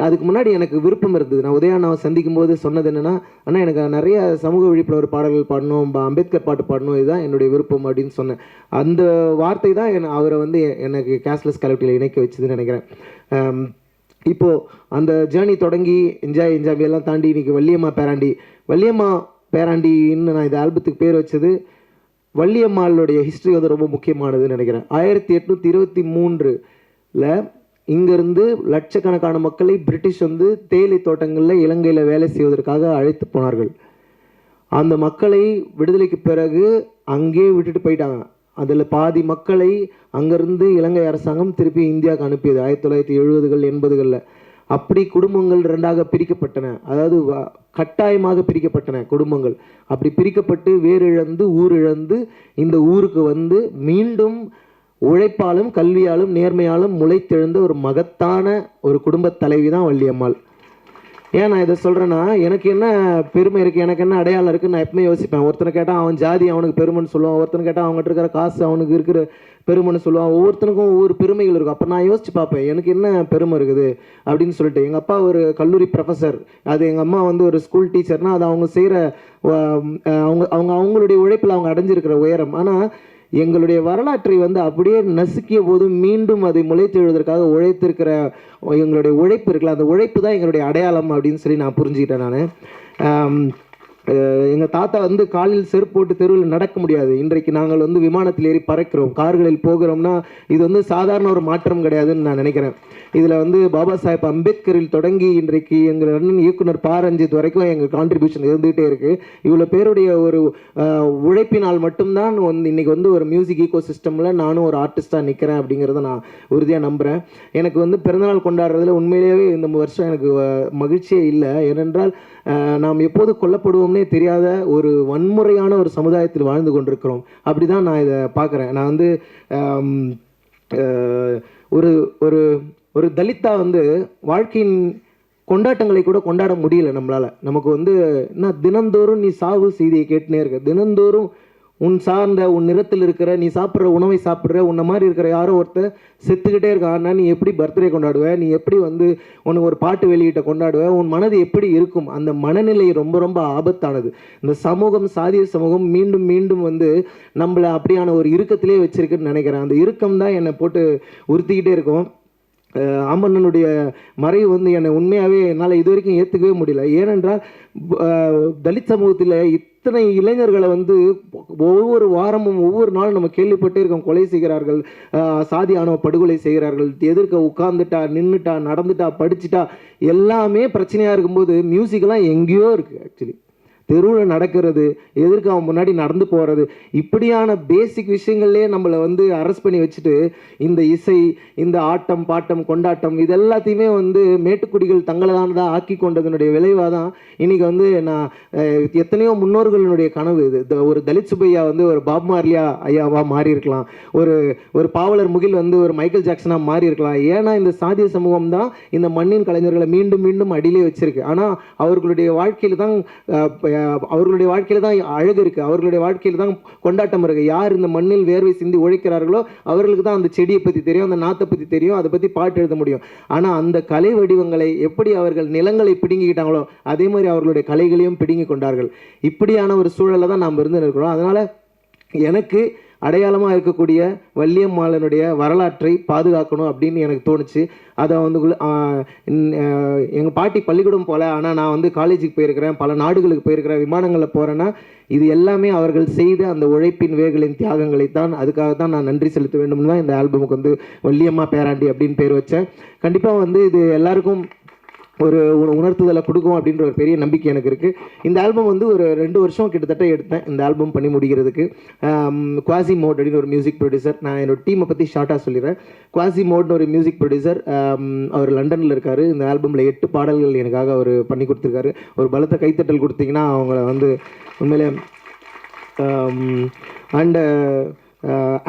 D: அதுக்கு முன்னாடி எனக்கு விருப்பம் இருந்தது. நான் உதயாண்ணாவை சந்திக்கும் போது சொன்னது என்னென்னா, ஆனால் எனக்கு நிறைய சமூக விழிப்புணர்வு பாடல்கள் பாடணும், அம்பேத்கர் பாட்டு பாடணும், இதுதான் என்னுடைய விருப்பம் அப்படின்னு சொன்னேன். அந்த வார்த்தை தான் அவரை வந்து எனக்கு கேஷ்லெஸ் கலெக்டிவில் இணைக்க வச்சுதுன்னு நினைக்கிறேன். இப்போது அந்த ஜேர்னி தொடங்கி என்ஜாயெல்லாம் தாண்டி இன்றைக்கி வள்ளியம்மா பேராண்டின்னு நான் இந்த ஆல்பத்துக்கு பேர் வச்சது. வள்ளியம்மாளுடைய ஹிஸ்ட்ரி வந்து ரொம்ப முக்கியமானதுன்னு நினைக்கிறேன். 1823 இங்கேருந்து லட்சக்கணக்கான மக்களை பிரிட்டிஷ் வந்து தேயிலை தோட்டங்களில் இலங்கையில் வேலை செய்வதற்காக அழைத்து போனார்கள். அந்த மக்களை விடுதலைக்கு பிறகு அங்கே விட்டுட்டு போயிட்டாங்க. அதில் பாதி மக்களை அங்கேருந்து இலங்கை அரசாங்கம் திருப்பி இந்தியாவுக்கு அனுப்பியது 1970கள் 80களில். அப்படி குடும்பங்கள் ரெண்டாக பிரிக்கப்பட்டன, அதாவது கட்டாயமாக பிரிக்கப்பட்டன குடும்பங்கள். அப்படி பிரிக்கப்பட்டு வேறு இழந்து ஊர் இழந்து இந்த ஊருக்கு வந்து மீண்டும் உழைப்பாலும் கல்வியாலும் நேர்மையாலும் முளைத்தெழுந்த ஒரு மகத்தான ஒரு குடும்பத் தலைவி தான் வள்ளியம்மாள். ஏன் நான் இதை சொல்கிறேன்னா, எனக்கு என்ன பெருமை இருக்குது, எனக்கு என்ன அடையாளம் இருக்குதுன்னு நான் எப்பவுமே யோசிப்பேன். ஒருத்தனை கேட்டால் அவன் ஜாதி அவனுக்கு பெருமைன்னு சொல்லுவான், ஒருத்தனை கேட்டால் அவங்ககிட்ட இருக்கிற காசு அவனுக்கு இருக்கிற பெருமைன்னு சொல்லுவான். ஒவ்வொருத்தனுக்கும் ஒவ்வொரு பெருமைகள் இருக்கும். அப்போ நான் யோசிச்சு பார்ப்பேன் எனக்கு என்ன பெருமை இருக்குது அப்படின்னு சொல்லிட்டு. எங்கள் அப்பா ஒரு கல்லூரி ப்ரொஃபஸர், அது எங்கள் அம்மா வந்து ஒரு ஸ்கூல் டீச்சர்னால் அது அவங்க செய்கிற அவங்களுடைய உழைப்பில் அவங்க அடைஞ்சிருக்கிற உயரம். ஆனால் எங்களுடைய வரலாற்றை வந்து அப்படியே நசுக்கிய போது மீண்டும் அதை முளைத்தெழுவதற்காக உழைத்திருக்கிற எங்களுடைய உழைப்பு இருக்குல்ல, அந்த உழைப்பு தான் எங்களுடைய அடையாளம் அப்படின்னு சொல்லி நான் புரிஞ்சுக்கிட்டேன். நான் எங்கள் தாத்தா வந்து காலில் செருப்பு போட்டு தெருவில் நடக்க முடியாது. இன்றைக்கு நாங்கள் வந்து விமானத்தில் ஏறி பறக்கிறோம், கார்களில் போகிறோம்னா இது வந்து சாதாரண ஒரு மாற்றம் கிடையாதுன்னு நான் நினைக்கிறேன். இதில் வந்து பாபா சாஹேப் அம்பேத்கரில் தொடங்கி இன்றைக்கு எங்கள் அண்ணன் இயக்குனர் ரஞ்சித் வரைக்கும் எங்கள் கான்ட்ரிபியூஷன் இருந்துகிட்டே இருக்குது. இவ்வளோ பேருடைய ஒரு உழைப்பினால் மட்டும்தான் இன்றைக்கி வந்து ஒரு மியூசிக் ஈகோ சிஸ்டமில் நானும் ஒரு ஆர்டிஸ்ட்டாக நிற்கிறேன் அப்படிங்கிறத நான் உறுதியாக நம்புகிறேன். எனக்கு வந்து பிறந்தநாள் கொண்டாடுறதுல உண்மையிலேயே இந்த வருஷம் எனக்கு மகிழ்ச்சியே இல்லை. ஏனென்றால் நாம் எப்போது கொல்லப்படுவோம்னே தெரியாத ஒரு வன்முறையான ஒரு சமுதாயத்தில் வாழ்ந்து கொண்டிருக்கிறோம். அப்படி தான் நான் இதை பார்க்குறேன். நான் வந்து ஒரு ஒரு ஒரு தலித்தா வந்து வாழ்க்கையின் கொண்டாட்டங்களை கூட கொண்டாட முடியல நம்மளால். நமக்கு வந்து என்ன தினந்தோறும் நீ சாவு செய்தியை கேட்டுனே இருக்க, தினந்தோறும் உன் சார்ந்த உன் நிறத்தில் இருக்கிற நீ சாப்பிட்ற உணவை சாப்பிட்ற உன்னை மாதிரி இருக்கிற யாரோ ஒருத்தர் செத்துக்கிட்டே இருக்கான்னா நீ எப்படி பர்த்டே கொண்டாடுவ, நீ எப்படி வந்து உனக்கு ஒரு பாட்டு வெளியிட்ட கொண்டாடுவ, உன் மனது எப்படி இருக்கும்? அந்த மனநிலை ரொம்ப ரொம்ப ஆபத்தானது. இந்த சமூகம், சாதிய சமூகம் மீண்டும் மீண்டும் வந்து நம்மளை அப்படியான ஒரு இறுக்கத்திலே வச்சிருக்குன்னு நினைக்கிறேன். அந்த இறுக்கம் தான் என்னை போட்டு உறுத்திக்கிட்டே இருக்கும். ஆமண்ணனுடைய மறைவு வந்து என்னை உண்மையாகவே என்னால் இது வரைக்கும் ஏற்றுக்கவே முடியல. ஏனென்றால் தலித் சமூகத்தில் இத்தனை இளைஞர்களை வந்து ஒவ்வொரு வாரமும் ஒவ்வொரு நாளும் நம்ம கேள்விப்பட்டே இருக்கோம், கொலை செய்கிறார்கள், சாதி ஆணவ படுகொலை செய்கிறார்கள். எதிர்க்க உட்கார்ந்துட்டா, நின்றுட்டா, நடந்துட்டா, படிச்சுட்டா எல்லாமே பிரச்சனையாக இருக்கும்போது மியூசிக்கெல்லாம் எங்கேயோ இருக்குது. ஆக்சுவலி தெருவில் நடக்கிறது, எதிர்க்க அவன் முன்னாடி நடந்து போகிறது, இப்படியான பேசிக் விஷயங்கள்லேயே நம்மளை வந்து அரெஸ்ட் பண்ணி வச்சுட்டு இந்த இசை, இந்த ஆட்டம் பாட்டம் கொண்டாட்டம் இது எல்லாத்தையுமே வந்து மேட்டுக்குடிகள் தங்களதானதாக ஆக்கி கொண்டதனுடைய விளைவாக தான் இன்றைக்கி வந்து நான் எத்தனையோ முன்னோர்களுடைய கனவு இது. ஒரு தலித் சுப்பையா வந்து ஒரு பாப் மார்லியா ஐயாவாக மாறி இருக்கலாம், ஒரு பாவலர் முகில் வந்து ஒரு மைக்கேல் ஜாக்சனாக மாறி இருக்கலாம். ஏன்னா இந்த சாதிய சமூகம் தான் இந்த மண்ணின் கலைஞர்களை மீண்டும் மீண்டும் அடியிலே வச்சிருக்கு. ஆனால் அவர்களுடைய வாழ்க்கையில் தான் அழகு இருக்குது, அவர்களுடைய வாழ்க்கையில் தான் கொண்டாட்டம் இருக்குது. யார் இந்த மண்ணில் வேர்வை சிந்தி உழைக்கிறார்களோ அவர்களுக்கு தான் அந்த செடியை பற்றி தெரியும், அந்த நாத்தை பற்றி தெரியும், அதை பற்றி பாட்டு எழுத முடியும். ஆனால் அந்த கலை வடிவங்களை எப்படி அவர்கள் நிலங்களை பிடுங்கிக்கிட்டாங்களோ அதே மாதிரி அவர்களுடைய கலைகளையும் பிடுங்கி கொண்டார்கள். இப்படியான ஒரு சூழலில் தான் நாம் இருந்து இருக்கிறோம். அதனால் எனக்கு அடையாளமாக இருக்கக்கூடிய வள்ளியம்மாளனுடைய வரலாற்றை பாதுகாக்கணும் அப்படின்னு எனக்கு தோணுச்சு. அதை வந்து எங்கள் பாட்டி பள்ளிக்கூடம் போல, ஆனால் நான் வந்து காலேஜுக்கு போயிருக்கிறேன், பல நாடுகளுக்கு போயிருக்கிறேன், விமானங்களில் போகிறேன்னா இது எல்லாமே அவர்கள் செய்த அந்த உழைப்பின் வேர்களின் தியாகங்களைத்தான். அதுக்காக தான் நான் நன்றி செலுத்த வேண்டும்னு தான் இந்த ஆல்பமுக்கு வந்து வள்ளியம்மா பேராண்டி அப்படின்னு பேர் வச்சேன். கண்டிப்பாக வந்து இது எல்லாருக்கும் ஒரு உணர்த்துதலை கொடுக்கும் அப்படின்ற ஒரு பெரிய நம்பிக்கை எனக்கு இருக்குது. இந்த ஆல்பம் வந்து ஒரு 2 வருஷம் கிட்டத்தட்ட எடுத்தேன் இந்த ஆல்பம் பண்ணி முடிக்கிறதுக்கு. குவாசி மோட் அப்படின்னு ஒரு மியூசிக் ப்ரொடியூசர், நான் என்னோட டீமை பற்றி ஷார்ட்டாக சொல்லிடுறேன். குவாசி மோட்னு ஒரு மியூசிக் ப்ரொடியூசர், அவர் லண்டனில் இருக்கார். இந்த ஆல்பமில் 8 பாடல்கள் எனக்காக அவர் பண்ணி கொடுத்துருக்காரு. ஒரு பலத்த கைத்தட்டல் கொடுத்தீங்கன்னா அவங்கள வந்து உண்மையிலே. அண்டு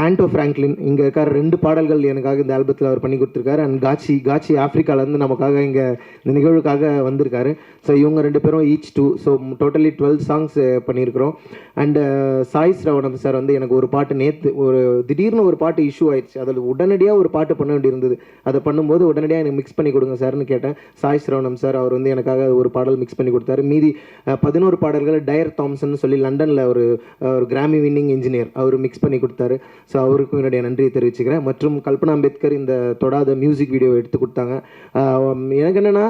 D: ஆண்டோ ஃப்ராங்க்லின் இங்கே இருக்கார், 2 பாடல்கள் எனக்காக இந்த ஆல்பத்தில் அவர் பண்ணி கொடுத்துருக்காரு. அண்ட் காட்சி ஆஃப்ரிக்காவிலேருந்து நமக்காக இங்கே இந்த நிகழ்வுக்காக வந்திருக்காரு. ஸோ இவங்க 2 பேரும் ஈச் 2, ஸோ டோட்டலி 12 சாங்ஸ் பண்ணியிருக்கிறோம். அண்டு சாய் ஸ்ரவணம் சார் வந்து எனக்கு ஒரு பாட்டு நேற்று திடீர்னு ஒரு பாட்டு இஷ்யூ ஆயிடுச்சு, அதில் உடனடியாக ஒரு பாட்டு பண்ண வேண்டியிருந்தது. அதை பண்ணும்போது உடனடியாக எனக்கு மிக்ஸ் பண்ணி கொடுங்க சார்னு கேட்டேன். சாய் ஸ்ரவணம் சார் அவர் வந்து எனக்காக ஒரு பாடல் மிக்ஸ் பண்ணி கொடுத்தாரு. மீதி 11 பாடல்கள் டயர் தாம்சன் சொல்லி லண்டனில் ஒரு கிராமி வின்னிங் இன்ஜினியர் அவர் மிக்ஸ் பண்ணி கொடுத்தாரு. ஸோ அவருக்கும் என்னுடைய நன்றியை தெரிவிச்சுக்கிறேன். மற்றும் கல்பனா அம்பேத்கர் இந்த தொடாத மியூசிக் வீடியோ எடுத்து கொடுத்தாங்க. எனக்கு என்னென்னா,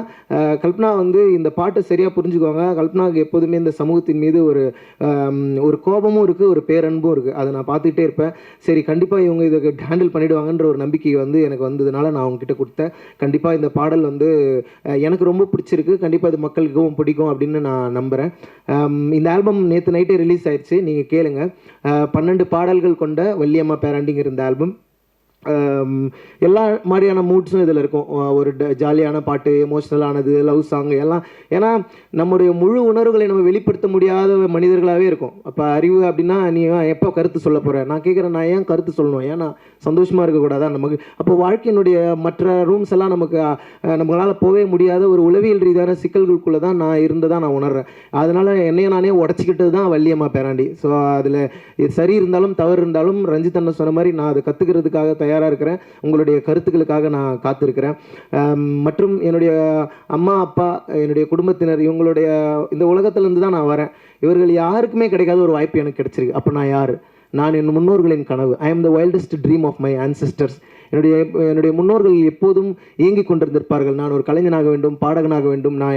D: கல்பனா வந்து இந்த பாட்டை சரியாக புரிஞ்சுக்குவாங்க. கல்பனாவுக்கு எப்போதுமே இந்த சமூகத்தின் மீது ஒரு கோபமும் இருக்குது, ஒரு பேரன்பும் இருக்குது. அதை நான் பார்த்துக்கிட்டே இருப்பேன். சரி, கண்டிப்பாக இவங்க இதை ஹேண்டில் பண்ணிவிடுவாங்கன்ற ஒரு நம்பிக்கை வந்து எனக்கு வந்ததுனால நான் அவங்ககிட்ட கொடுத்தேன். கண்டிப்பாக இந்த பாடல் வந்து எனக்கு ரொம்ப பிடிச்சிருக்கு, கண்டிப்பாக இது மக்களுக்கும் பிடிக்கும் அப்படின்னு நான் நம்புகிறேன். இந்த ஆல்பம் நேற்று நைட்டே ரிலீஸ் ஆயிடுச்சு, நீங்கள் கேளுங்க. 12 பாடல்கள் கொண்ட வள்ளியம்மா பேராண்டிங்கிற இந்த ஆல்பம் எல்லா மாதிரியான மூட்ஸும் இதில் இருக்கும். ஒரு ஜாலியான பாட்டு, எமோஷ்னலானது, லவ் சாங் எல்லாம். ஏன்னா நம்முடைய முழு உணர்வுகளை நம்ம வெளிப்படுத்த முடியாத மனிதர்களாகவே இருக்கும். அப்போ அறிவு அப்படின்னா நீ எப்போ கருத்து சொல்ல போகிற, நான் கேட்குறேன், நான் ஏன் கருத்து சொல்லணும், ஏன்னா சந்தோஷமாக இருக்கக்கூடாதா நமக்கு? அப்போ வாழ்க்கையினுடைய மற்ற ரூம்ஸ் எல்லாம் நம்மளால் போகவே முடியாத ஒரு உளவியல் ரீதியான சிக்கல்களுக்குள்ளே தான் நான் இருந்ததாக நான் உணர்றேன். அதனால் என்னைய நானே உடச்சிக்கிட்டது தான் வள்ளியம்மா பேராண்டி. ஸோ அதில் சரி இருந்தாலும் தவறு இருந்தாலும் ரஞ்சித் அண்ணன் சொன்ன மாதிரி நான் அதை கற்றுக்கிறதுக்காக தயாராக இருக்கிறேன். உங்களுடைய கருத்துக்களுக்காக நான் காத்திருக்கிறேன். மற்றும் என்னுடைய அம்மா அப்பா, என்னுடைய குடும்பத்தினர், இவங்களுடைய இந்த உலகத்திலேருந்து தான் நான் வரேன். இவர்கள் யாருக்குமே கிடைக்காத ஒரு வாய்ப்பு எனக்கு கிடைச்சிருக்கு. அப்போ நான் யார்? நான் என் முன்னோர்களின் கனவு. I am the wildest dream of my ancestors. என்னுடைய முன்னோர்கள் எப்போதும் இயங்கிக் கொண்டிருந்திருப்பார்கள். நான் ஒரு கலைஞனாக வேண்டும், பாடகனாக வேண்டும், நான்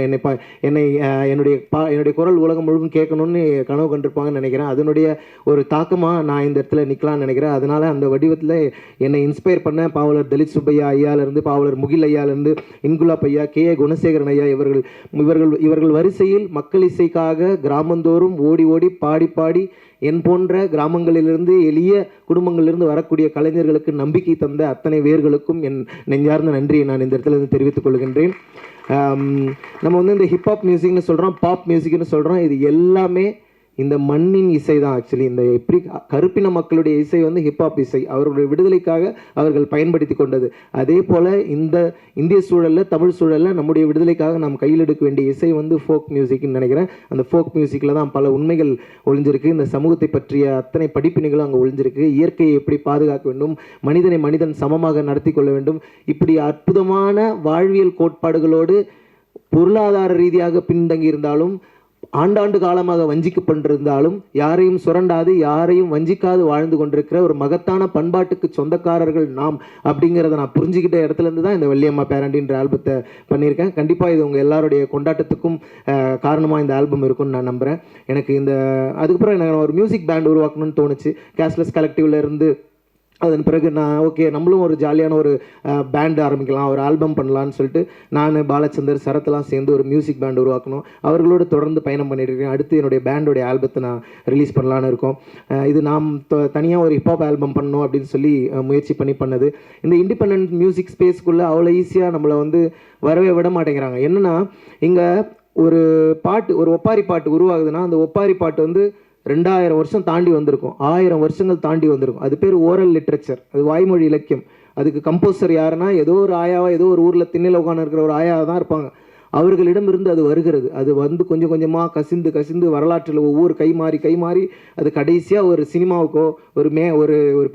D: என்னுடைய குரல் உலகம் முழுவதும் கேட்கணும்னு கனவு கண்டிருப்பாங்கன்னு நினைக்கிறேன். அதனுடைய ஒரு தாக்கமாக நான் இந்த இடத்துல நிற்கலான்னு நினைக்கிறேன். அதனால் அந்த வடிவத்தில் என்னை இன்ஸ்பயர் பண்ண பாவலர் தலித் சுப்பையா ஐயாவிலேருந்து, பாவலர் முகில் ஐயாவிலேருந்து, இன்குலாப் ஐயா, கே குணசேகரன் ஐயா, இவர்கள் வரிசையில் மக்கள் இசைக்காக கிராமந்தோறும் ஓடி ஓடி பாடி பாடி என் போன்ற கிராமங்களிலிருந்து, எளிய குடும்பங்களிலிருந்து வரக்கூடிய கலைஞர்களுக்கு நம்பிக்கை தந்த அத்தனை வேர்களுக்கும் என் நெஞ்சார்ந்த நன்றியை நான் இந்த இடத்துல இருந்து தெரிவித்துக் கொள்கின்றேன். நம்ம வந்து இந்த ஹிப்ஹாப் மியூசிக்னு சொல்கிறோம், பாப் மியூசிக்னு சொல்கிறோம், இது எல்லாமே இந்த மண்ணின் இசை தான். ஆக்சுவலி இந்த எப்படி கருப்பின மக்களுடைய இசை வந்து ஹிப்ஹாப் இசை, அவர்களுடைய விடுதலைக்காக அவர்கள் பயன்படுத்தி கொண்டது. அதே போல் இந்த இந்திய சூழலில், தமிழ் சூழலில் நம்முடைய விடுதலைக்காக நாம் கையில் எடுக்க வேண்டிய இசை வந்து ஃபோக் மியூசிக்னு நினைக்கிறேன். அந்த ஃபோக் மியூசிக்கில் தான் பல உண்மைகள் ஒளிஞ்சிருக்கு. இந்த சமூகத்தை பற்றிய அத்தனை படிப்பினைகளும் அங்கே ஒளிஞ்சிருக்கு. இயற்கையை எப்படி பாதுகாக்க வேண்டும், மனிதனை மனிதன் சமமாக நடத்தி கொள்ள வேண்டும், இப்படி அற்புதமான வாழ்வியல் கோட்பாடுகளோடு பொருளாதார ரீதியாக பின்தங்கி இருந்தாலும், ஆண்டாண்டு காலமாக வஞ்சிக்கப்பட்டிருந்தாலும், யாரையும் சுரண்டாது யாரையும் வஞ்சிக்காது வாழ்ந்து கொண்டிருக்கிற ஒரு மகத்தான பண்பாட்டுக்கு சொந்தக்காரர்கள் நாம் அப்படிங்கிறத நான் புரிஞ்சுக்கிட்ட இடத்துலேருந்து தான் இந்த வள்ளியம்மா பேராண்டின்ற ஆல்பத்தை பண்ணியிருக்கேன். கண்டிப்பாக இது உங்கள் எல்லாருடைய கொண்டாட்டத்துக்கும் காரணமாக இந்த ஆல்பம் இருக்கும்னு நான் நம்புகிறேன். எனக்கு அதுக்கப்புறம் எனக்கு ஒரு மியூசிக் பேண்ட் உருவாக்கணும்னு தோணுச்சு. கேஷ்லெஸ் கலெக்டிவ்ல இருந்து அதன் பிறகு நான் ஓகே நம்மளும் ஒரு ஜாலியான ஒரு பேண்ட் ஆரம்பிக்கலாம், ஒரு ஆல்பம் பண்ணலான்னு சொல்லிட்டு நான் பாலச்சந்தர் சரத்தெல்லாம் சேர்ந்து ஒரு மியூசிக் பேண்ட் உருவாக்கணும். அவர்களோடு தொடர்ந்து பயணம் பண்ணிட்டு இருக்கேன். அடுத்து என்னுடைய பேண்டோடைய ஆல்பத்தை நான் ரிலீஸ் பண்ணலான்னு இருக்கோம். இது நாம் தனியாக ஒரு ஹிப்ஹாப் ஆல்பம் பண்ணணும் அப்படின்னு சொல்லி முயற்சி பண்ணது. இந்த இண்டிபெண்ட் மியூசிக் ஸ்பேஸ்க்குள்ளே அவ்வளோ ஈஸியாக நம்மளை வந்து வரவே விட மாட்டேங்கிறாங்க. என்னென்னா, இங்கே ஒரு பாட்டு, ஒரு ஒப்பாரி பாட்டு உருவாகுதுன்னா அந்த ஒப்பாரி பாட்டு வந்து 2000 வருஷம் தாண்டி வந்திருக்கும், 1000 வருஷங்கள் தாண்டி வந்திருக்கும். அது பேர் ஓரல் லிட்ரேச்சர், அது வாய்மொழி இலக்கியம். அதுக்கு கம்போசர் யாருன்னா ஏதோ ஒரு ஆயாவா, ஏதோ ஒரு ஊரில் திண்ணையில் உட்காந்து இருக்கிற ஒரு ஆயாவை தான் இருப்பாங்க. அவர்களிடமிருந்து அது வருகிறது. அது வந்து கொஞ்சம் கொஞ்சமாக கசிந்து வரலாற்றில் ஒவ்வொரு கை மாறி அது கடைசியாக ஒரு சினிமாவுக்கோ ஒரு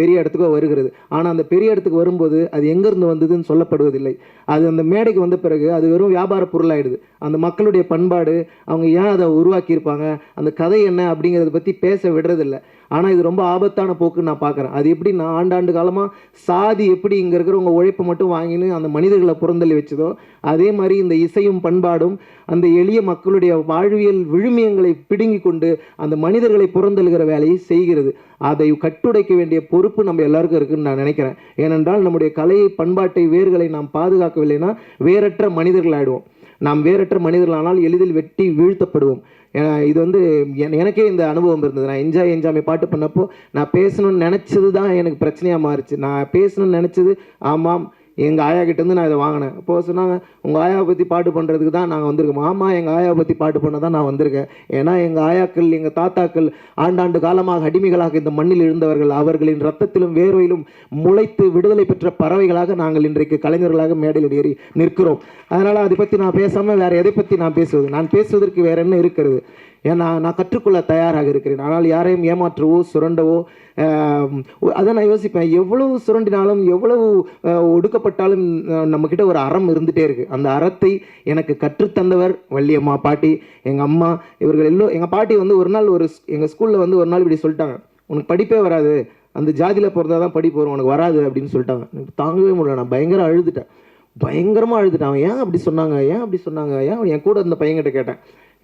D: பெரிய இடத்துக்கோ வருகிறது. ஆனால் அந்த பெரிய இடத்துக்கு வரும்போது அது எங்கேருந்து வந்ததுன்னு சொல்லப்படுவதில்லை. அது அந்த மேடைக்கு வந்த பிறகு அது வெறும் வியாபார பொருளாயிடுது. அந்த மக்களுடைய பண்பாடு, அவங்க ஏன் அதை உருவாக்கியிருப்பாங்க, அந்த கதை என்ன அப்படிங்கிறத பற்றி பேச விடுறதில்லை. ஆனால் இது ரொம்ப ஆபத்தான போக்குன்னு நான் பார்க்குறேன். அது எப்படி நான் ஆண்டாண்டு காலமாக சாதி எப்படி இங்கே இருக்கிறவங்க உழைப்பை மட்டும் வாங்கின்னு அந்த மனிதர்களை புறந்தள்ளி வச்சதோ, அதே மாதிரி இந்த இசையும் பண்பாடும் அந்த எளிய மக்களுடைய வாழ்வியல் விழுமியங்களை பிடுங்கி கொண்டு அந்த மனிதர்களை புறந்தள்ளுகிற வேலையை செய்கிறது. அதை கட்டுடைக்க வேண்டிய பொறுப்பு நம்ம எல்லாருக்கும் இருக்குன்னு நான் நினைக்கிறேன். ஏனென்றால் நம்முடைய கலையை, பண்பாட்டை, வேர்களை நாம் பாதுகாக்கவில்லைன்னா வேறற்ற மனிதர்கள் ஆகிடுவோம். நாம் வேறற்ற மனிதர்களானால் எளிதில் வெட்டி வீழ்த்தப்படுவோம். இது வந்து எனக்கே இந்த அனுபவம் இருந்தது. நான் என்ஜாய் பாட்டு பண்ணப்போ நான் பேசணும்னு நினச்சது தான் எனக்கு பிரச்சனையாக மாறிச்சு. நான் பேசணும்னு நினச்சது ஆமாம் எங்கள் ஆயா கிட்டேருந்து நான் இதை வாங்கினேன். அப்போது சொன்னாங்க, உங்கள் ஆயாவை பற்றி பாட்டு பண்ணுறதுக்கு தான் நாங்கள் வந்திருக்கோம். ஆமாம், எங்கள் ஆயாவை பற்றி பாட்டு பண்ண தான் நான் வந்திருக்கேன். ஏன்னா எங்கள் ஆயாக்கள், எங்கள் தாத்தாக்கள் ஆண்டாண்டு காலமாக அடிமைகளாக இந்த மண்ணில் இருந்தவர்கள். அவர்களின் ரத்தத்திலும் வேர்வையிலும் முளைத்து விடுதலை பெற்ற பறவைகளாக நாங்கள் இன்றைக்கு கலைஞர்களாக மேடையில் ஏறி நிற்கிறோம். அதனால் அதை பற்றி நான் பேசாமல் வேறு எதை பற்றி நான் பேசுவது? நான் பேசுவதற்கு வேறு என்ன இருக்கிறது? ஏன்னா நான் கற்றுக்கொள்ள தயாராக இருக்கிறேன். ஆனால் யாரையும் ஏமாற்றவோ சுரண்டவோ அதை நான் யோசிப்பேன். எவ்வளவு சுரண்டினாலும் எவ்வளவு ஒடுக்கப்பட்டாலும் நம்மக்கிட்ட ஒரு அறம் இருந்துகிட்டே இருக்குது. அந்த அறத்தை எனக்கு கற்றுத்தந்தவர் வள்ளியம்மா, பாட்டி, எங்கள் அம்மா, இவர்கள் எங்கள் பாட்டி வந்து ஒரு நாள் எங்கள் ஸ்கூலில் வந்து ஒரு நாள் இப்படி சொல்லிட்டாங்க, உனக்கு படிப்பே வராது, அந்த ஜாதியில் பிறந்தா தான் படிப்பு வரும், உனக்கு வராது அப்படின்னு சொல்லிட்டாங்க. எனக்கு தாங்கவே முடியல. நான் பயங்கரமாக அழுதுட்டேன். அவன் ஏன் அப்படி சொன்னாங்க, ஏன் என் கூட இந்த பையன்கிட்ட கேட்டேன்,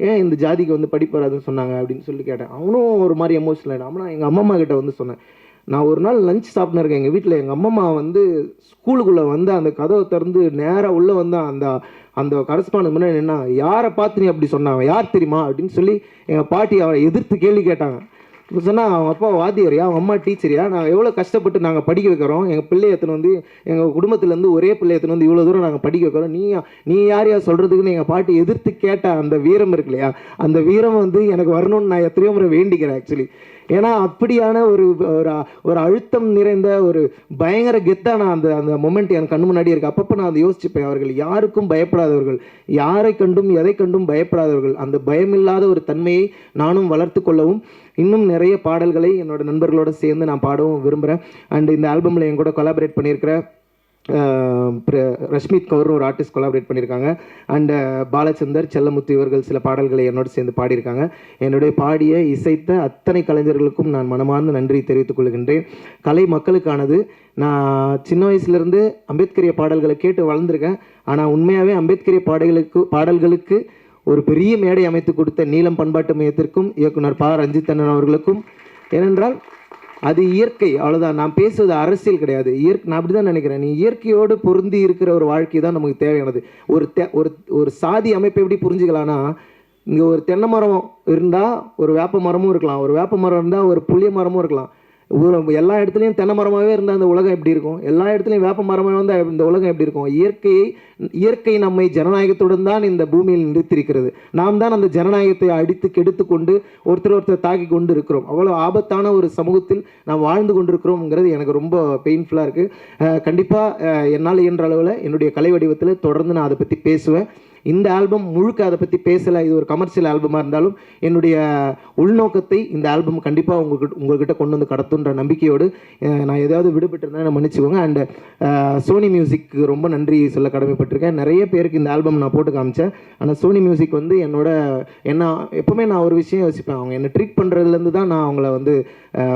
D: ஏன் இந்த ஜாதிக்கு வந்து படிப்பு வராதுன்னு சொன்னாங்க அப்படின்னு சொல்லி கேட்டேன். அவனும் ஒரு மாதிரி எமோஷனல் ஆகிடும். ஆனால் எங்கள் அம்மா கிட்ட வந்து சொன்னேன், நான் ஒரு நாள் லஞ்ச் சாப்பிட்னு இருக்கேன் எங்கள் வீட்டில். எங்கள் அம்மா வந்து ஸ்கூலுக்குள்ளே வந்து அந்த கதவை திறந்து நேராக உள்ளே வந்து அந்த கரஸ்பாண்ட் முன்னாடி நின்னா, யாரை பார்த்து நீ அப்படி சொன்னாங்க, யார் தெரியுமா அப்படின்னு சொல்லி எங்கள் பாட்டி அவரை எதிர்த்து கேள்வி கேட்டாங்க. இப்போ சொன்னால், அவங்க அப்பா வாத்தியாரியா, அவங்க அம்மா டீச்சரியா, நாங்கள் எவ்வளோ கஷ்டப்பட்டு நாங்கள் படிக்க வைக்கிறோம், எங்கள் பிள்ளையை எடுத்துன்னு வந்து எங்கள் குடும்பத்துலேருந்து ஒரே பிள்ளையை எடுத்துன்னு வந்து இவ்வளோ தூரம் நாங்கள் படிக்க வைக்கிறோம், நீ யாரையா சொல்கிறதுக்குன்னு எங்கள் பாட்டி எதிர்த்து கேட்ட அந்த வீரம் இருக்கு இல்லையா, அந்த வீரம் வந்து எனக்கு வரணும்னு நான் எத்தனையோ முறை வேண்டிக்கிறேன் ஆக்சுவலி. ஏன்னா அப்படியான ஒரு அழுத்தம் நிறைந்த ஒரு பயங்கர கெத்தான அந்த மொமெண்ட் என் கண்ணு முன்னாடி இருக்குது. அப்பப்போ நான் அதை யோசிச்சுப்பேன். அவர்கள் யாருக்கும் பயப்படாதவர்கள், யாரை கண்டும் எதை கண்டும் பயப்படாதவர்கள். அந்த பயமில்லாத ஒரு தன்மையை நானும் வளர்த்து கொள்ளவும் இன்னும் நிறைய பாடல்களை என்னோட நண்பர்களோடு சேர்ந்து நான் பாடவும் விரும்புகிறேன். அண்ட் இந்த ஆல்பமில் என் கூட கொலாபரேட் பண்ணியிருக்கிற ரஷ்மித் கவுர்னு ஒரு ஆர்டிஸ்ட் கொலாபரேட் பண்ணியிருக்காங்க. அண்ட் பாலச்சந்தர், செல்லமுத்து இவர்கள் சில பாடல்களை என்னோடு சேர்ந்து பாடியிருக்காங்க. என்னுடைய பாடிய இசைத்த அத்தனை கலைஞர்களுக்கும் நான் மனமார்ந்த நன்றி தெரிவித்துக் கொள்கின்றேன். கலை மக்களுக்கானது. நான் சின்ன வயசுலேருந்து அம்பேத்கரிய பாடல்களை கேட்டு வளர்ந்துருக்கேன். ஆனால் உண்மையாகவே அம்பேத்கரிய பாடல்களுக்கு ஒரு பெரிய மேடை அமைத்து கொடுத்த நீலம் பண்பாட்டு மையத்திற்கும் இயக்குனர் ப. ரஞ்சித் அண்ணன் அவர்களுக்கும். ஏனென்றால் அது இயற்கை, அவ்வளோதான். நான் பேசுவது அரசியல் கிடையாது. நான் அப்படி தான் நினைக்கிறேன். நீ இயற்கையோடு பொருந்தி இருக்கிற ஒரு வாழ்க்கை தான் நமக்கு தேவையானது. ஒரு சாதி அமைப்பை எப்படி புரிஞ்சுக்கலான்னா, இங்கே ஒரு தென்னை மரம் இருந்தால் ஒரு வேப்ப மரமும் இருக்கலாம், ஒரு வேப்ப மரம் இருந்தால் ஒரு புளிய மரமும் இருக்கலாம். எல்லா இடத்துலையும் தென்னை மரமாகவே இருந்தால் அந்த உலகம் எப்படி இருக்கும்? எல்லா இடத்துலையும் வேப்ப மரமாக இருந்தால் இந்த உலகம் எப்படி இருக்கும்? இயற்கை நம்மை ஜனநாயகத்துடன் தான் இந்த பூமியில் நிறுத்திருக்கிறது. நாம் தான் அந்த ஜனநாயகத்தை அடித்து கெடுத்து கொண்டு ஒருத்தர் தாக்கி கொண்டு இருக்கிறோம். அவ்வளோ ஆபத்தான ஒரு சமூகத்தில் நாம் வாழ்ந்து கொண்டிருக்கிறோம்ங்கிறது எனக்கு ரொம்ப பெயின்ஃபுல்லாக இருக்குது. கண்டிப்பாக என்னால் இயன்ற அளவில் என்னுடைய கலை வடிவத்தில் தொடர்ந்து நான் அதை பற்றி பேசுவேன். இந்த ஆல்பம் முழுக்க அதை பற்றி பேசலை. இது ஒரு கமர்ஷியல் ஆல்பமாக இருந்தாலும் என்னுடைய உள்நோக்கத்தை இந்த ஆல்பம் கண்டிப்பாக உங்கள்கிட்ட கொண்டு வந்து கடத்துன்ற நம்பிக்கையோடு நான் ஏதாவது விடுபட்டிருந்தேன் மன்னிச்சுக்கோங்க. அண்ட் சோனி மியூசிக்கு ரொம்ப நன்றி சொல்ல கடமைப்பட்டிருக்கேன். நிறைய பேருக்கு இந்த ஆல்பம் நான் போட்டு காமிச்சேன். ஆனால் சோனி மியூசிக் வந்து எப்போவுமே நான் ஒரு விஷயம் யோசிப்பேன், அவங்க என்னை ட்ரீட் பண்ணுறதுலேருந்து தான் நான் அவங்கள வந்து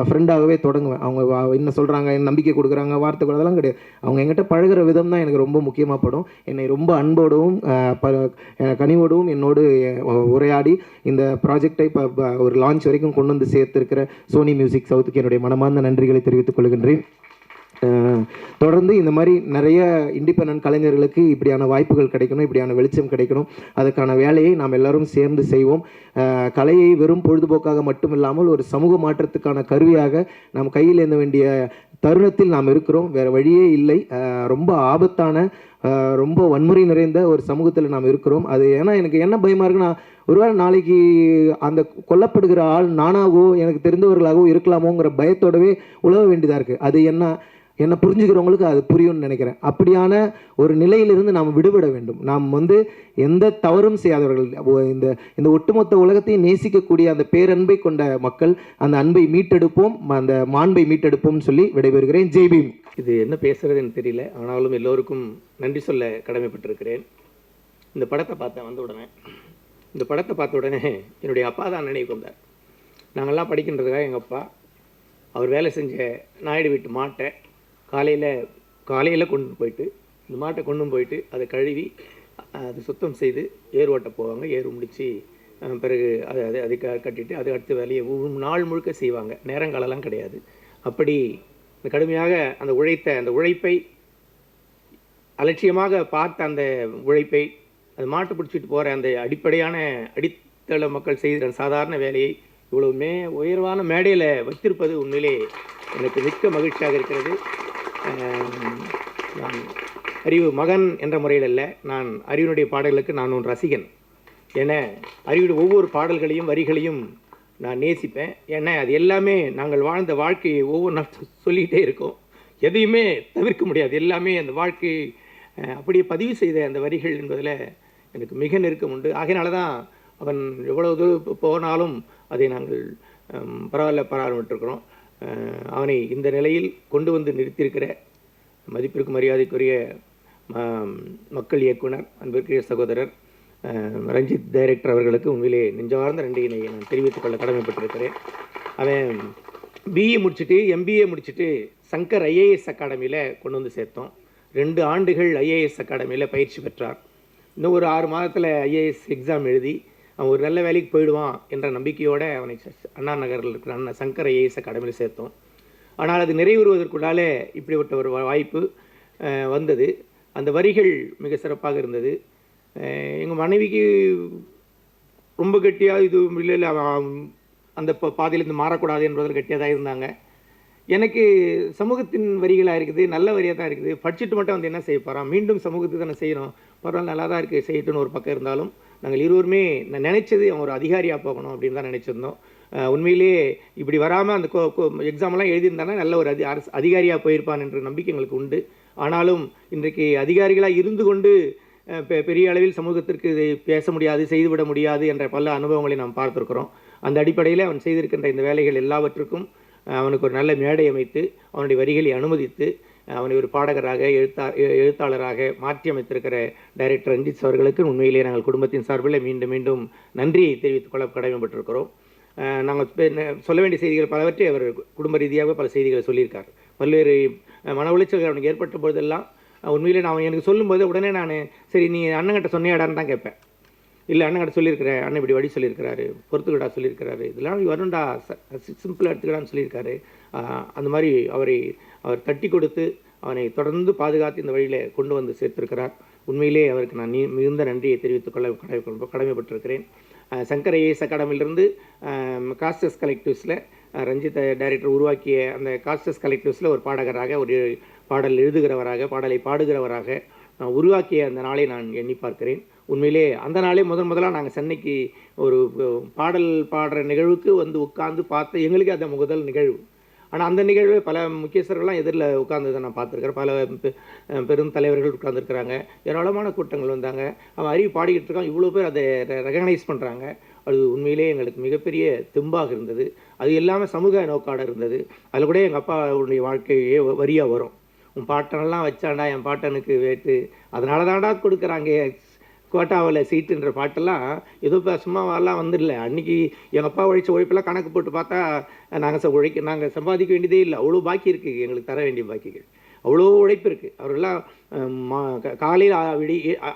D: ஃப்ரெண்டாகவே தொடங்குவேன். அவங்க என்ன சொல்கிறாங்க, என்ன நம்பிக்கை கொடுக்குறாங்க, வார்த்தைகள் அதெல்லாம் கிடையாது. அவங்க என்கிட்ட பழகிற விதம் தான் எனக்கு ரொம்ப முக்கியமாக படும். என்னை ரொம்ப அன்போடவும் கனிவோடவும் என்னோடு உரையாடி இந்த ப்ராஜெக்டை இப்போ ஒரு லான்ச் வரைக்கும் கொண்டு வந்து சேர்த்திருக்கிற சோனி மியூசிக் சவுத்துக்கு என்னுடைய மனமார்ந்த நன்றிகளை தெரிவித்துக் கொள்கின்றேன். தொடர்ந்து இந்த மாதிரி நிறைய இண்டிபெண்டன்ட் கலைஞர்களுக்கு இப்படியான வாய்ப்புகள் கிடைக்கணும், இப்படியான வெளிச்சம் கிடைக்கணும். அதுக்கான வேலையை நாம் எல்லோரும் சேர்ந்து செய்வோம். கலையை வெறும் பொழுதுபோக்காக மட்டும் இல்லாமல் ஒரு சமூக மாற்றத்துக்கான கருவியாக நாம் கையில் ஏந்த வேண்டிய தருணத்தில் நாம் இருக்கிறோம். வேறு வழியே இல்லை. ரொம்ப ஆபத்தான, ரொம்ப வன்முறை நிறைந்த ஒரு சமூகத்தில் நாம் இருக்கிறோம். அது ஏன்னா எனக்கு என்ன பயமாக இருக்குன்னா, ஒருவேளை நாளைக்கு அந்த கொல்லப்படுகிற ஆள் நானாகவோ எனக்கு தெரிந்தவர்களாகவோ இருக்கலாமோங்கிற பயத்தோடவே உழவ வேண்டியதாக இருக்குது. அது என்னை புரிஞ்சுக்கிறவங்களுக்கு அது புரியும்னு நினைக்கிறேன். அப்படியான ஒரு நிலையிலிருந்து நாம் விடுபட வேண்டும். நாம் வந்து எந்த தவறும் செய்யாதவர்கள், இந்த ஒட்டுமொத்த உலகத்தையும் நேசிக்கக்கூடிய அந்த பேரன்பை கொண்ட மக்கள். அந்த அன்பை மீட்டெடுப்போம், அந்த மாண்பை மீட்டெடுப்போம் சொல்லி விடைபெறுகிறேன். ஜெய் பீம்.
E: இது என்ன பேசுகிறதுன்னு தெரியல, ஆனாலும் எல்லோருக்கும் நன்றி சொல்ல கடமைப்பட்டிருக்கிறேன். இந்த படத்தை பார்த்த உடனே என்னுடைய அப்பா தான் நினைவுக்கு வந்தார். நாங்கள்லாம் படிக்கின்றதுக்காக எங்கள் அப்பா அவர் வேலை செஞ்ச நாயுடு வீட்டு மாட்டை காலையில் கொண்டு போயிட்டு, இந்த மாட்டை கொண்டு போயிட்டு அதை கழுவி அது சுத்தம் செய்து ஏர் ஓட்ட போவாங்க. ஏர் முடித்து பிறகு அதை கட்டிட்டு அது அடுத்த வேலையை நாள் முழுக்க செய்வாங்க. நேரங்காலெல்லாம் கிடையாது. அப்படி கடுமையாக அந்த உழைப்பை அலட்சியமாக பார்த்த அந்த உழைப்பை, அது மாட்டு பிடிச்சிட்டு போகிற அந்த அடிப்படையான அடித்தள மக்கள் செய்கிற சாதாரண வேலையை இவ்வளவு உயர்வான மேடையில் வைத்திருப்பது உண்மையிலே எனக்கு மிக்க மகிழ்ச்சியாக இருக்கிறது. நான் அறிவு மகன் என்ற முறையில் அல்ல, நான் அறிவினுடைய பாடல்களுக்கு நான் ஒரு ரசிகன். ஏன்னா அறிவுடைய ஒவ்வொரு பாடல்களையும் வரிகளையும் நான் நேசிப்பேன். ஏன்னா அது எல்லாமே நாங்கள் வாழ்ந்த வாழ்க்கையை ஒவ்வொன்றா சொல்லிக்கிட்டே இருக்கோம். எதையுமே தவிர்க்க முடியாது. எல்லாமே அந்த வாழ்க்கை அப்படியே பதிவு செய்த அந்த வரிகள் என்பதில் எனக்கு மிக நெருக்கம் உண்டு. ஆகையினால தான் அவன் எவ்வளவு தூரம் போனாலும் அதை நாங்கள் பாராட்டிருக்கிறோம். அவனை இந்த நிலையில் கொண்டு வந்து நிறுத்தியிருக்கிற மதிப்பிற்கு மரியாதைக்குரிய மக்கள் இயக்குனர் அன்பிற்குரிய சகோதரர் ரஞ்சித் டைரக்டர் அவர்களுக்கு உண்மையிலே நெஞ்சார்ந்த நன்றியினை நான் தெரிவித்துக் கொள்ள கடமைப்பட்டிருக்கிறேன். அவன் பிஇ முடிச்சுட்டு எம்பிஏ முடிச்சுட்டு சங்கர் ஐஏஎஸ் அகாடமியில் கொண்டு வந்து சேர்த்தோம். 2 ஆண்டுகள் ஐஏஎஸ் அகாடமியில் பயிற்சி பெற்றார். இன்னும் ஒரு 6 மாதத்தில் ஐஏஎஸ் எக்ஸாம் எழுதி அவன் ஒரு நல்ல வேலைக்கு போயிடுவான் என்ற நம்பிக்கையோடு அவனை அண்ணா நகரில் இருக்கிற சங்கர் ஐஏஎஸ் அகாடமியில் சேர்த்தோம். ஆனால் அது நிறைவேறுவதற்குள்ளாலே இப்படிப்பட்ட ஒரு வாய்ப்பு வந்தது. அந்த வரிகள் மிக சிறப்பாக இருந்தது. எங்கள் மனைவிக்கு ரொம்ப கெட்டியாக இது இல்லை அந்த பாதையிலேருந்து மாறக்கூடாது என்பதில் கெட்டியாக தான் இருந்தாங்க. எனக்கு சமூகத்தின் வரிகளாக இருக்குது, நல்ல வரியாக தான் இருக்குது. படிச்சுட்டு மட்டும் வந்து என்ன செய்ய போகிறோம், மீண்டும் சமூகத்துக்கு தானே செய்யணும், பரவாயில்ல நல்லா தான் இருக்குது செய்யட்டுன்னு ஒரு பக்கம் இருந்தாலும் நாங்கள் இருவருமே நான் நினச்சது அவன் ஒரு அதிகாரியாக போகணும் அப்படின்னு தான் நினச்சிருந்தோம். உண்மையிலே இப்படி வராமல் அந்த எக்ஸாம்லாம் எழுதியிருந்தானா நல்ல ஒரு அதிகாரியாக போயிருப்பான் என்ற நம்பிக்கை எங்களுக்கு உண்டு. ஆனாலும் இன்றைக்கு அதிகாரிகளாக இருந்து கொண்டு பெரிய அளவில் சமூகத்திற்கு இதை பேச முடியாது, செய்துவிட முடியாது என்ற பல அனுபவங்களை நாம் பார்த்துருக்கிறோம். அந்த அடிப்படையில் அவன் செய்திருக்கின்ற இந்த வேலைகள் எல்லாவற்றுக்கும் அவனுக்கு ஒரு நல்ல மேடை அமைத்து அவனுடைய வரிகளை அனுமதித்து அவனை ஒரு பாடகராக எழுத்தாளராக மாற்றி அமைத்திருக்கிற டைரக்டர் ரஞ்சித் அவர்களுக்கு உண்மையிலே நாங்கள் குடும்பத்தின் சார்பில் மீண்டும் மீண்டும் நன்றியை தெரிவித்துக் கொள்ள கடமைப்பட்டிருக்கிறோம். நாங்கள் சொல்ல வேண்டிய செய்திகள் பலவற்றை அவர் குடும்ப ரீதியாக பல செய்திகளை சொல்லியிருக்கார். பல்வேறு மன உளைச்சல்கள் அவனுக்கு ஏற்பட்ட பொழுதெல்லாம் உண்மையிலே நான் எனக்கு சொல்லும்போது உடனே நான் சரி நீ அண்ணங்கிட்ட சொன்னியாடான்னு தான் கேட்பேன். இல்லை அண்ணங்கிட்ட சொல்லியிருக்கிறேன், அண்ணன் இப்படி வழி சொல்லியிருக்கிறாரு, பொறுத்துக்கிட்டா சொல்லியிருக்கிறாரு, இதெல்லாம் வருண்டா சிம்பிளாக எடுத்துக்கிடான்னு சொல்லியிருக்காரு. அந்த மாதிரி அவர் தட்டி கொடுத்து அவனை தொடர்ந்து பாதுகாத்து இந்த வழியில் கொண்டு வந்து சேர்த்திருக்கிறார். உண்மையிலே அவருக்கு நான் மிகுந்த நன்றியை தெரிவித்துக் கொள்ள கடமைப்பட்டிருக்கிறேன். சங்கர் ஐஏஎஸ் அகாடமியிலிருந்து காஸ்டஸ் கலெக்டிவ்ஸில் ரஞ்சித் டைரக்டர் உருவாக்கிய அந்த காஸ்டஸ் கலெக்டிவ்ஸில் ஒரு பாடகராக, ஒரு பாடல் எழுதுகிறவராக, பாடலை பாடுகிறவராக உருவாக்கிய அந்த நாளை நான் எண்ணி பார்க்கிறேன். உண்மையிலே அந்த நாளே முதலாக நாங்கள் சென்னைக்கு ஒரு பாடல் பாடுற நிகழ்வுக்கு வந்து உட்கார்ந்து பார்த்து எங்களுக்கு அந்த முதல் நிகழ்வு. ஆனால் அந்த நிகழ்வு பல முக்கியஸ்தர்கள்லாம் எதிரில் உட்கார்ந்ததை நான் பார்த்துருக்கிறேன். பல பெரும் தலைவர்கள் உட்கார்ந்துருக்கிறாங்க, ஏராளமான கூட்டங்கள் வந்தாங்க. அவன் அறிவு பாடிக்கிட்டு இருக்கான், இவ்வளோ பேர் அதை ரெகனைஸ் பண்ணுறாங்க. அது உண்மையிலே எங்களுக்கு மிகப்பெரிய தெம்பாக இருந்தது. அது இல்லாமல் சமூக நோக்காடு இருந்தது. அதில் கூட எங்கள் அப்பாவுடைய வாழ்க்கையே வரியாக வரும். உன் பாட்டனெல்லாம் வச்சாண்டா என் பாட்டனுக்கு வேட்டு, அதனால தாண்டா கொடுக்குறாங்க கோட்டாவில் சீட்டுன்ற பாட்டெல்லாம் ஏதோ சும்மா வரலாம் வந்துடல. அன்றைக்கி எங்கள் அப்பா உழைச்ச உழைப்பெல்லாம் கணக்கு போட்டு பார்த்தா நாங்கள் சம்பாதிக்க வேண்டியதே இல்லை, அவ்வளோ பாக்கி இருக்குது எங்களுக்கு தர வேண்டிய பாக்கிகள், அவ்வளோ உழைப்பு இருக்குது. அவரெல்லாம் காலையில்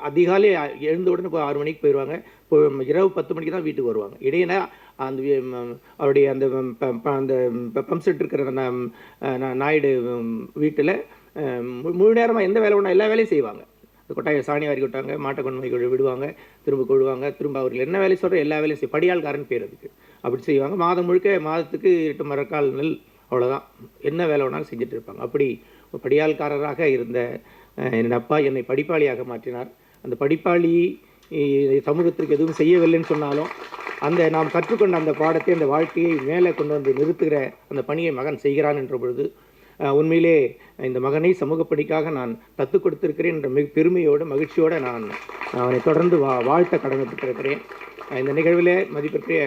E: அதிகாலை எழுந்த உடனே இப்போ 6 மணிக்கு போயிடுவாங்க, இப்போ இரவு 10 மணிக்கு தான் வீட்டுக்கு வருவாங்க. இடையினா அந்த அவருடைய அந்த பம்ப் செட் இருக்கிற நாயுடு வீட்டில் முழு நேரமாக எந்த வேலை ஒன்றா எல்லா வேலையும் செய்வாங்க. கொட்டாயை சாணி வாரி கொட்டாங்க, மாட்டை கொண்டு விடுவாங்க, திரும்ப கொழுவாங்க, திரும்ப அவர்கள் என்ன வேலை சொல்கிற எல்லா வேலையும் செய்ய படியாள்காரன் பேர் அதுக்கு அப்படி செய்வாங்க. மாதம் முழுக்க மாதத்துக்கு 8 மரக்கால் நெல், அவ்வளோதான், என்ன வேலை வேணாலும் செஞ்சுட்டு இருப்பாங்க. அப்படி படியாள்காரராக இருந்த என் அப்பா என்னை படிப்பாளியாக மாற்றினார். அந்த படிப்பாளி சமூகத்திற்கு எதுவும் செய்யவில்லைன்னு சொன்னாலும் அந்த நாம் கற்றுக்கொண்ட அந்த பாடத்தை, அந்த வாழ்க்கையை மேலே கொண்டு வந்து நிறுத்துகிற அந்த பணியை மகன் செய்கிறான் என்ற பொழுது உண்மையிலே இந்த மகனை சமூக பணிக்காக நான் தத்து கொடுத்திருக்கிறேன் என்ற மிக பெருமையோடு மகிழ்ச்சியோடு நான் அவனை தொடர்ந்து வாழ்த்த கடமைப்பட்டிருக்கிறேன். இந்த நிகழ்வில் மதிப்பிற்குரிய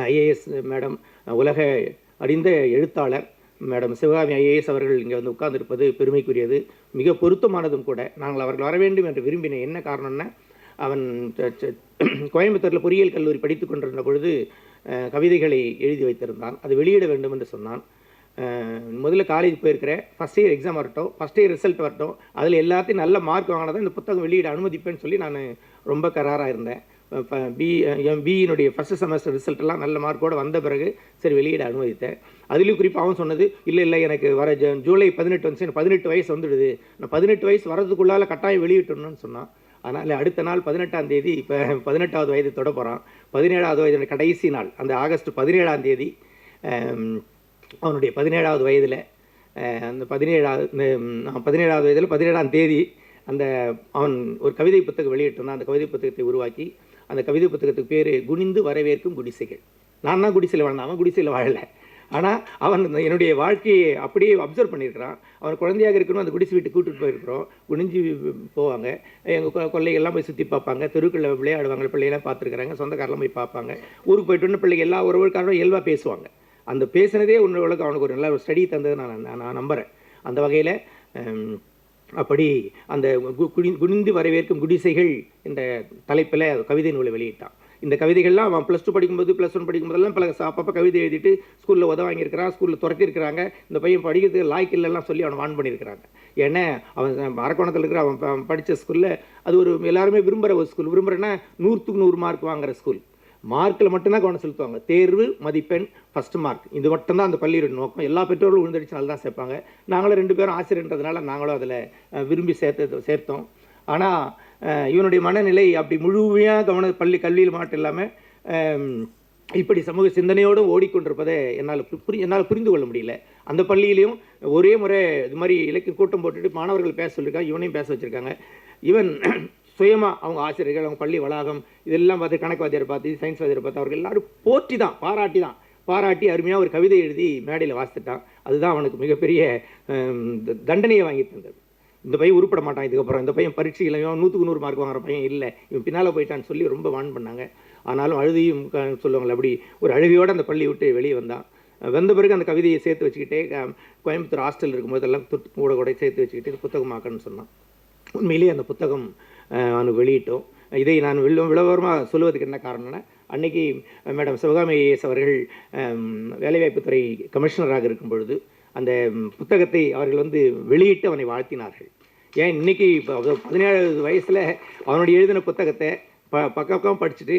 E: ஐஏஎஸ் மேடம், உலக அறிந்த எழுத்தாளர் மேடம் சிவகாமி ஐஏஎஸ் அவர்கள் இங்கே வந்து உட்கார்ந்திருப்பது பெருமைக்குரியது, மிக பொருத்தமானதும் கூட. நாங்கள் அவர்கள் வர வேண்டும் என்று விரும்பினேன். என்ன காரணம்னா, அவன் கோயம்புத்தூரில் பொறியியல் கல்லூரி படித்து கொண்டிருந்த பொழுது கவிதைகளை எழுதி வைத்திருந்தான். அது வெளியிட வேண்டும் என்று சொன்னான். முதல்ல காலேஜ் போயிருக்கிறேன், ஃபஸ்ட் இயர் எக்ஸாம் வரட்டும், ஃபஸ்ட் இயர் ரிசல்ட் வரட்டும், அதில் எல்லாத்தையும் நல்ல மார்க் வாங்கினதான் இந்த புத்தகம் வெளியிட அனுமதிப்பேன்னு சொல்லி நான் ரொம்ப கராராக இருந்தேன். பிஇனுடைய ஃபஸ்ட்டு செமஸ்டர் ரிசல்ட்டெல்லாம் நல்ல மார்க்கோடு வந்த பிறகு சரி வெளியிட அனுமதித்தேன். அதுலேயும் குறிப்பாகவும் சொன்னது, இல்லை எனக்கு வர ஜூலை 18 வந்துச்சு, எனக்கு 18 வயசு வந்துடுது, நான் 18 வயசு வரதுக்குள்ளால் கட்டாயம் வெளியிட்டணும்னு சொன்னான். அதனால் அடுத்த நாள் 18ஆம் தேதி, இப்போ 18வது வயது தொட போகிறான். 17வது வயது கடைசி நாள் அந்த ஆகஸ்ட் 17ஆம் தேதி அவனுடைய 17வது வயதில் அந்த 17வது வயதில் 17ஆம் தேதி அவன் ஒரு கவிதை புத்தகம் வெளியிட்டிருந்தான். அந்த கவிதை புத்தகத்தை உருவாக்கி அந்த கவிதை புத்தகத்துக்கு பேர் குனிந்து வரவேற்கும் குடிசைகள். நான் தான் குடிசையில் வாழ்ந்தேன், அவன் குடிசையில் வாழலை. ஆனால் அவன் என்னுடைய வாழ்க்கையை அப்படியே அப்சர்வ் பண்ணியிருக்கிறான். அவன் குழந்தையாக இருக்கணும், அந்த குடிசை வீட்டுக்கு கூட்டிகிட்டு போயிருக்கிறோம். குனிஞ்சு போவாங்க, எங்கள் கொள்ளைகள்லாம் போய் சுற்றி பார்ப்பாங்க, தெருக்களில் விளையாடுவாங்க, பிள்ளைகளாம் பார்த்துருக்குறாங்க, சொந்தக்காரெலாம் போய் பார்ப்பாங்க. ஊருக்கு போய்ட்டு பிள்ளைங்க எல்லா உறவுக்காரரும் இயல்பாக பேசுவாங்க. அந்த பேசுனதே உணவுகளுக்கு அவனுக்கு ஒரு நல்ல ஒரு ஸ்டடி தந்தது நான் நம்புகிறேன். அந்த வகையில் அப்படி அந்த குனிந்து வரவேற்கும் குடிசைகள் என்ற தலைப்பில் கவிதை நூலை வெளியிட்டான். இந்த கவிதைகள்லாம் அவன் +2 படிக்கும்போது +1 படிக்கும்போதெல்லாம் பல அப்பப்போ கவிதை எழுதிட்டு ஸ்கூலில் வாங்கியிருக்கிறான், ஸ்கூலில் துரத்திருக்கிறாங்க. இந்த பையன் படிக்கிறதுக்கு லாய்க்கு இல்லைலாம் சொல்லி அவனை வான் பண்ணியிருக்கிறாங்க. ஏன்னா அவன் அரக்கோணத்தில் இருக்கிற அவன் படித்த ஸ்கூலில் அது ஒரு எல்லாருமே விரும்புகிற ஒரு ஸ்கூல். விரும்புகிறேன்னா 100க்கு 100 மார்க் வாங்குகிற ஸ்கூல். மார்க்கில் மட்டும்தான் கவனம் செலுத்துவாங்க. தேர்வு, மதிப்பெண், ஃபஸ்ட் மார்க், இது மட்டும்தான் அந்த பள்ளியோட நோக்கம். எல்லா பெற்றோர்களும் விழுந்தடிச்சு நல்லா தான் சேர்ப்பாங்க. நாங்களும் 2 பேரும் ஆசிரியர்ன்றதுனால நாங்களும் அதில் விரும்பி சேர்த்தோம். ஆனால் இவனுடைய மனநிலை அப்படி முழுமையாக கல்வியில் மட்டும் இல்லாமல் இப்படி சமூக சிந்தனையோடு ஓடிக்கொண்டிருப்பதை என்னால் புரிந்து கொள்ள முடியல. அந்த பள்ளியிலையும் ஒரே முறை இது மாதிரி இலக்கிய கூட்டம் போட்டுட்டு மாணவர்கள் பேச சொல்லியிருக்காங்க, இவனையும் பேச வச்சுருக்காங்க. இவன் சுயமாக அவங்க ஆசிரியர்கள், அவங்க பள்ளி வளாகம் இதெல்லாம் பார்த்து, கணக்கு வாத்தியார் பார்த்து, சயின்ஸ் வாத்தியார் பார்த்து, அவர்கள் எல்லாரும் பாராட்டி அருமையாக ஒரு கவிதை எழுதி மேடையில் வாசித்துட்டான். அதுதான் அவனுக்கு மிகப்பெரிய தண்டனையை வாங்கி தந்தது. இந்த பையன் உருப்பட மாட்டான் இதுக்கப்புறம், இந்த பையன் பரீட்சையிலையும் 100க்கு 100 மார்க் வாங்குற பையன் இல்லை, இவன் பின்னால் போயிட்டான்னு சொல்லி ரொம்ப வான் பண்ணாங்க. ஆனாலும் அழுதியும் சொல்லுவாங்களே, அப்படி ஒரு அழுகையோடு அந்த பள்ளி விட்டு வெளியே வந்தான். வந்த பிறகு அந்த கவிதையை சேர்த்து வச்சுக்கிட்டே கோயம்புத்தூர் ஹாஸ்டல் இருக்கும்போது எல்லாம் கூட சேர்த்து வச்சுக்கிட்டு புத்தகமாக்கன்னு சொன்னான். உண்மையிலேயே அந்த புத்தகம் அவனுக்கு வெளியிட்டோம். இதை நான் விளவரமாக சொல்லுவதுக்கு என்ன காரணம்னா, அன்றைக்கி மேடம் சிவகாமி ஐஏஎஸ் அவர்கள் வேலைவாய்ப்புத்துறை கமிஷனராக இருக்கும் பொழுது அந்த புத்தகத்தை அவர்கள் வெளியிட்டு அவனை வாழ்த்தினார்கள். ஏன் இன்றைக்கி இப்போ 17 வயசில் அவனுடைய எழுதின புத்தகத்தை பக்கம் படிச்சுட்டு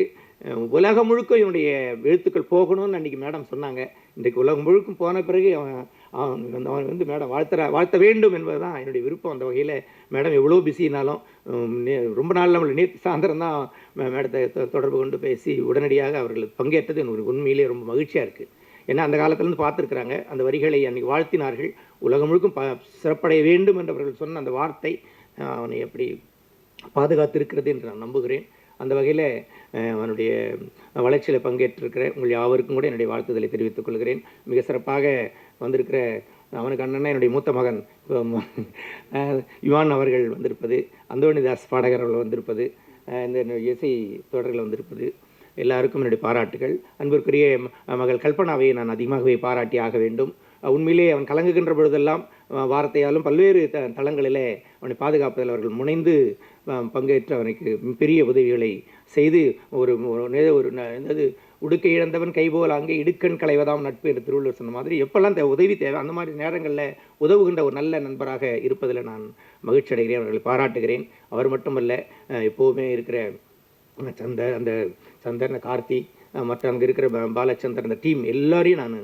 E: உலகம் முழுக்க இவனுடைய எழுத்துக்கள் போகணும்னு அன்றைக்கி மேடம் சொன்னாங்க. இன்றைக்கு உலகம் முழுக்கும் போன பிறகு அவன் மேடம் வாழ்த்த வேண்டும் என்பது தான் என்னுடைய விருப்பம். அந்த வகையில் மேடம் எவ்வளோ பிஸினாலும் ரொம்ப நாள் நம்மளை நேற்று சாயந்தரம் தான் மேடத்தை தொடர்பு கொண்டு பேசி உடனடியாக அவர்கள் பங்கேற்றது எனக்கு உண்மையிலே ரொம்ப மகிழ்ச்சியாக இருக்குது. ஏன்னா அந்த காலத்திலேருந்து பார்த்துருக்குறாங்க. அந்த வரிகளை அன்றைக்கி வாழ்த்தினார்கள். உலகம் முழுக்கும் சிறப்படைய வேண்டும் என்றவர்கள் சொன்ன அந்த வார்த்தை அவனை எப்படி பாதுகாத்திருக்கிறது என்று நான் நம்புகிறேன். அந்த வகையில் அவனுடைய வளர்ச்சியில் பங்கேற்றிருக்கிற உங்கள் யாவருக்கும் கூட என்னுடைய வாழ்த்துதலை தெரிவித்துக் கொள்கிறேன். மிக சிறப்பாக வந்திருக்கிற அவனுக்கு அண்ணன்னா என்னுடைய மூத்த மகன் யுவான் அவர்கள் வந்திருப்பது, அந்தோணிதாஸ் பாடகர் அவர்கள் வந்திருப்பது, இந்த இசை தொடர்கள் வந்திருப்பது, எல்லாருக்கும் என்னுடைய பாராட்டுகள். அன்பிற்குரிய மகள் கல்பனாவை நான் அதிகமாகவே பாராட்டி ஆக வேண்டும். உண்மையிலே அவன் கலங்குகின்ற பொழுதெல்லாம் வார்த்தையாலும் பல்வேறு தளங்களிலே அவனை பாதுகாப்பதில் அவர்கள் முனைந்து பங்கேற்று அவனுக்கு பெரிய உதவிகளை செய்து ஒரு என்னது உடுக்கை இழந்தவன் கைபோல் அங்கே இடுக்கண் களைவதாம் நட்பு என்று திருவள்ளுவர் சொன்ன மாதிரி எப்பெல்லாம் உதவி தேவை அந்த மாதிரி நேரங்களில் உதவுகின்ற ஒரு நல்ல நண்பராக இருப்பதில் நான் மகிழ்ச்சி அடைகிறேன். அவர்களை பாராட்டுகிறேன். அவர் மட்டுமல்ல, எப்போவுமே இருக்கிற சந்தர், கார்த்தி, மற்ற அங்கே இருக்கிற பாலச்சந்தர், அந்த டீம் எல்லாரையும் நான்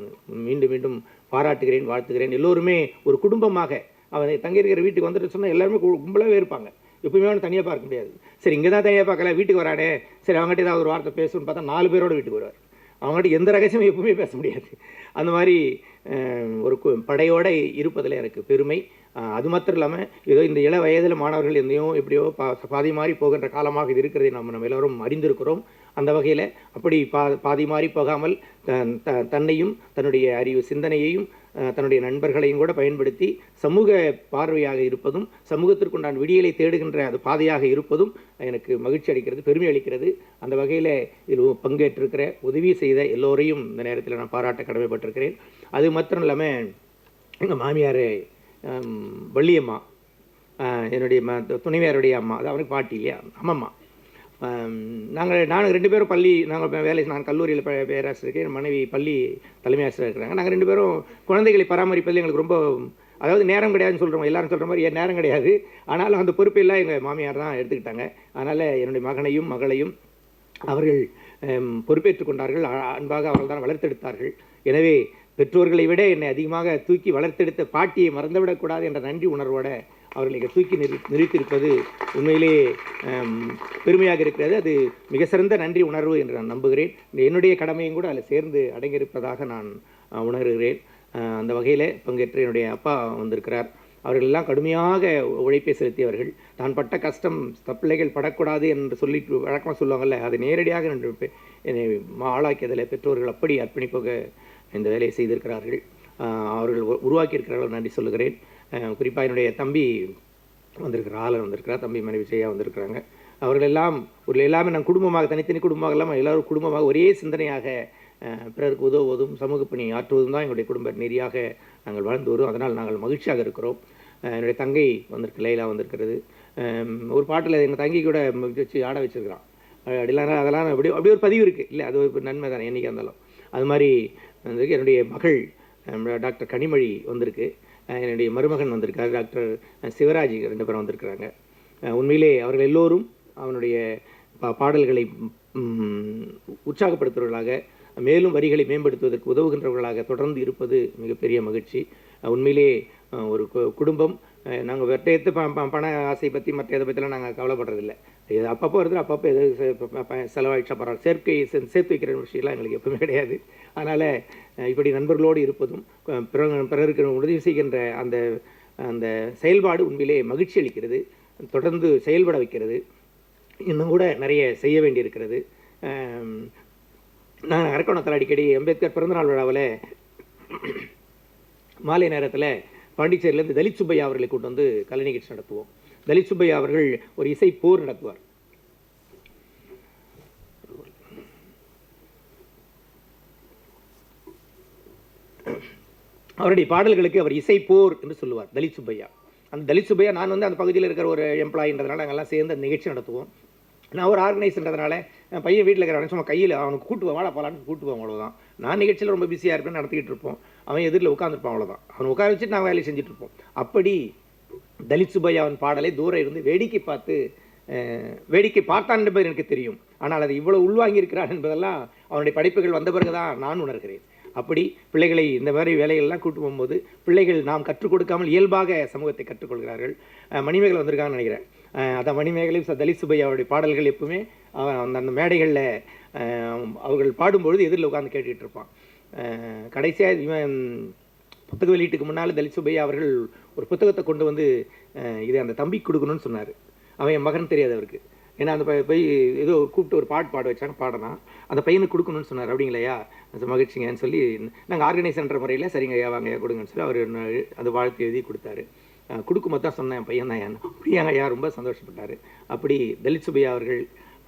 E: மீண்டும் மீண்டும் பாராட்டுகிறேன், வாழ்த்துகிறேன். எல்லோருமே ஒரு குடும்பமாக அவனை தங்கியிருக்கிற வீட்டுக்கு வந்துட்டு சொன்னால் எல்லாருமே கும்பலாகவே இருப்பாங்க. எப்பவுமே அவனை தனியாக பார்க்க முடியாது. சரி, இங்கே தான் தனியாக பார்க்கல, வீட்டுக்கு வரானே, சரி அவங்ககிட்ட ஏதாவது ஒரு வார்த்தை பேசணும்னு பார்த்தா 4 பேரோட வீட்டுக்கு வருவார். அவங்ககிட்ட எந்த ரகசியமும் எப்பவுமே பேச முடியாது. அந்த மாதிரி ஒரு படையோடு இருப்பதில் எனக்கு பெருமை. அது மாத்திரம் இல்லாமல் ஏதோ இந்த இள வயதில் மாணவர்கள் எப்படியோ பாதி மாறி போகின்ற காலமாக இது இருக்கிறதை நம்ம எல்லோரும் அறிந்திருக்கிறோம். அந்த வகையில் அப்படி பாதி மாறி போகாமல் தன்னையும் தன்னுடைய அறிவு சிந்தனையையும் தன்னுடைய நண்பர்களையும் கூட பயன்படுத்தி சமூக பார்வையாக இருப்பதும் சமூகத்திற்குண்டான விடியலை தேடுகின்ற அது பாதையாக இருப்பதும் எனக்கு மகிழ்ச்சி அளிக்கிறது, பெருமை அளிக்கிறது. அந்த வகையில் இதில் பங்கேற்றிருக்கிற உதவி செய்த எல்லோரையும் இந்த நேரத்தில் நான் பாராட்ட கடமைப்பட்டிருக்கிறேன். அது மாத்திரம் இல்லாமல் எங்கள் மாமியார் வள்ளியம்மா, என்னுடைய துணைவியாருடைய அம்மா, அது அவனுக்கு பாட்டி இல்லையா, அம்மம்மா, நாங்கள் 2 பேரும் பள்ளி நான் கல்லூரியில் பேராசிரியர், என் மனைவி பள்ளி தலைமை ஆசிரியர் இருக்கிறாங்க. நாங்கள் 2 பேரும் குழந்தைகளை பராமரிப்பதில் எங்களுக்கு ரொம்ப, அதாவது நேரம் கிடையாதுன்னு சொல்கிறோம், எல்லாரும் சொல்கிற மாதிரி நேரம் கிடையாது. ஆனாலும் அந்த பொறுப்பெல்லாம் எங்கள் மாமியார் தான் எடுத்துக்கிட்டாங்க. அதனால் என்னுடைய மகனையும் மகளையும் அவர்கள் பொறுப்பேற்றுக் கொண்டார்கள். அன்பாக அவர்கள் தான் வளர்த்தெடுத்தார்கள். எனவே பெற்றோர்களை விட என்னை அதிகமாக தூக்கி வளர்த்தெடுத்த பாட்டியை மறந்துவிடக்கூடாது என்ற நன்றி உணர்வோடு அவர்களை தூக்கி நிறுத்தியிருப்பது உண்மையிலே பெருமையாக இருக்கிறது. அது மிக சிறந்த நன்றி உணர்வு என்று நான் நம்புகிறேன். என்னுடைய கடமையும் கூட அதில் சேர்ந்து அடங்கியிருப்பதாக நான் உணர்கிறேன். அந்த வகையில் பங்கேற்று என்னுடைய அப்பா வந்திருக்கிறார். அவர்கள் எல்லாம் கடுமையாக உழைப்பை செலுத்தியவர்கள். தான் பட்ட கஷ்டம் பிள்ளைகள் படக்கூடாது என்று சொல்லிட்டு வழக்கமாக சொல்லுவாங்கள்ல, அதை நேரடியாக என்னை ஆளாக்கியதில் பெற்றோர்கள் அப்படி அர்ப்பணிப்பாக இந்த வேலையை செய்திருக்கிறார்கள். அவர்கள் உருவாக்கியிருக்கிறார்கள், நன்றி சொல்லுகிறேன். குறிப்பாக என்னுடைய தம்பி வந்திருக்கிறார், ஆலன் வந்திருக்கிறார், தம்பி மனைவி விஜயா வந்திருக்கிறாங்க. அவர்கள் எல்லாம் எல்லாமே நான் குடும்பமாக, தனித்தனி குடும்பமாக இல்லாமல் எல்லோரும் குடும்பமாக ஒரே சிந்தனையாக பிறருக்கு உதவுவதும் சமூக பணி ஆற்றுவதும் தான் எங்களுடைய குடும்ப நெறியாக நாங்கள் வாழ்ந்து வரும். அதனால் நாங்கள் மகிழ்ச்சியாக இருக்கிறோம். என்னுடைய தங்கை வந்திருக்கு, லைலா வந்திருக்கிறது. ஒரு பாட்டில் எங்கள் தங்கி கூட வச்சு ஆட வச்சுருக்கிறான். அப்படிலாம் அதெல்லாம் அப்படி ஒரு பதிவு இருக்குது இல்லை, அது ஒரு நன்மை தானே என்றைக்கு இருந்தாலும். அது மாதிரி வந்திருக்கு. என்னுடைய மகள் டாக்டர் கனிமொழி வந்திருக்கு. என்னுடைய மருமகன் வந்திருக்கார், டாக்டர் சிவராஜ், 2 பேரும் வந்திருக்கிறாங்க. உண்மையிலே அவர்கள் எல்லோரும் அவனுடைய பாடல்களை உற்சாகப்படுத்துவர்களாக, மேலும் வரிகளை மேம்படுத்துவதற்கு உதவுகின்றவர்களாக தொடர்ந்து இருப்பது மிகப்பெரிய மகிழ்ச்சி. உண்மையிலே ஒரு குடும்பம், நாங்கள் வெட்டையத்து பண ஆசை பற்றி மற்ற இதை பற்றிலாம் நாங்கள் கவலைப்படுறதில்லை. இது அப்பப்போ வருது, அப்பப்போ எது செலவாயிடுச்சா பரவாயில்ல. சேர்த்து வைக்கிற விஷயம்லாம் எங்களுக்கு எப்பவுமே கிடையாது. அதனால் இப்படி நண்பர்களோடு இருப்பதும் பிறருக்கு உதவி செய்கின்ற அந்த அந்த செயல்பாடு உண்மையிலே மகிழ்ச்சி அளிக்கிறது, தொடர்ந்து செயல்பட வைக்கிறது. இன்னும் கூட நிறைய செய்ய வேண்டியிருக்கிறது. நான் அரக்கோணத்தில் அடிக்கடி அம்பேத்கர் பிறந்தநாள் விழாவில் மாலை நேரத்தில் பாண்டிச்சேரியிலேருந்து தலித் சுப்பையா அவர்களை கூட்டு வந்து கலை நிகழ்ச்சி நடத்துவோம். தலித் சுப்பையா அவர்கள் ஒரு இசை போர் நடத்துவார். அவருடைய பாடல்களுக்கு அவர் இசை போர் என்று சொல்லுவார் தலித் சுப்பையா. அந்த தலித் சுப்பையா, நான் வந்து அந்த பகுதியில் இருக்கிற ஒரு எம்ப்ளாயின்றதுனால நாங்கள்லாம் சேர்ந்து அந்த நிகழ்ச்சி நடத்துவோம். நான் ஒரு ஆர்கனைஸ்ன்றதுனால என் பையன் வீட்டில் இருக்கிற சும்மா கையில் அவனுக்கு கூட்டுவான், வாழ போகலான்னு கூட்டுவான், அவ்வளோதான். நான் நிகழ்ச்சியில் ரொம்ப பிஸியாக இருப்பேன், நடத்திக்கிட்டு இருப்போம். அவன் எதிரில் உட்காந்துருப்பான், அவ்வளோதான். அவன் உட்கார வச்சுட்டு நான் வேலையை செஞ்சுட்டு இருப்போம். அப்படி தலித் சுப்பையாவின் பாடலை தூரம் இருந்து வேடிக்கை பார்த்தான் என்பது எனக்கு தெரியும். ஆனால் அதை இவ்வளோ உள்வாங்கியிருக்கிறான் என்பதெல்லாம் அவனுடைய படைப்புகள் வந்த பிறகு தான் நான் உணர்கிறேன். அப்படி பிள்ளைகளை இந்த மாதிரி வேலைகள்லாம் கூட்டு போகும்போது பிள்ளைகள் நாம் கற்றுக் கொடுக்காமல் இயல்பாக சமூகத்தை கற்றுக்கொள்கிறார்கள். மணிமேகலை வந்திருக்காங்கன்னு நினைக்கிறேன். அதான் மணிமேகலை தலித் சுப்பையாவுடைய பாடல்கள் எப்பவுமே அந்த மேடைகளில் அவர்கள் பாடும்பொழுது எதிரில் உட்காந்து கேட்டுக்கிட்டு இருப்பான். கடைசியாக இவன் புத்தக வெளியீட்டுக்கு முன்னால் தலித் சுப்பையா அவர்கள் ஒரு புத்தகத்தை கொண்டு வந்து இதை அந்த தம்பிக்கு கொடுக்கணும்னு சொன்னார். அவன் என் மகன் தெரியாது அவருக்கு. ஏன்னா அந்த போய் ஏதோ கூப்பிட்டு ஒரு பாட்டு பாட வச்சாங்க, பாடனா அந்த பையனுக்கு கொடுக்கணும்னு சொன்னார். அப்படிங்களையா, மகிழ்ச்சிங்கன்னு சொல்லி நாங்கள் ஆர்கனைசர்ன்ற முறையில் சரிங்க ஐயா வாங்க கொடுங்கன்னு சொல்லி அவர் அந்த வாழ்த்து எழுதி கொடுத்தாரு. கொடுக்கும்போது தான் சொன்னேன், பையன் தான் அப்படியாங்க ஐயா, ரொம்ப சந்தோஷப்பட்டார். அப்படி தலித் சுப்பையா அவர்கள்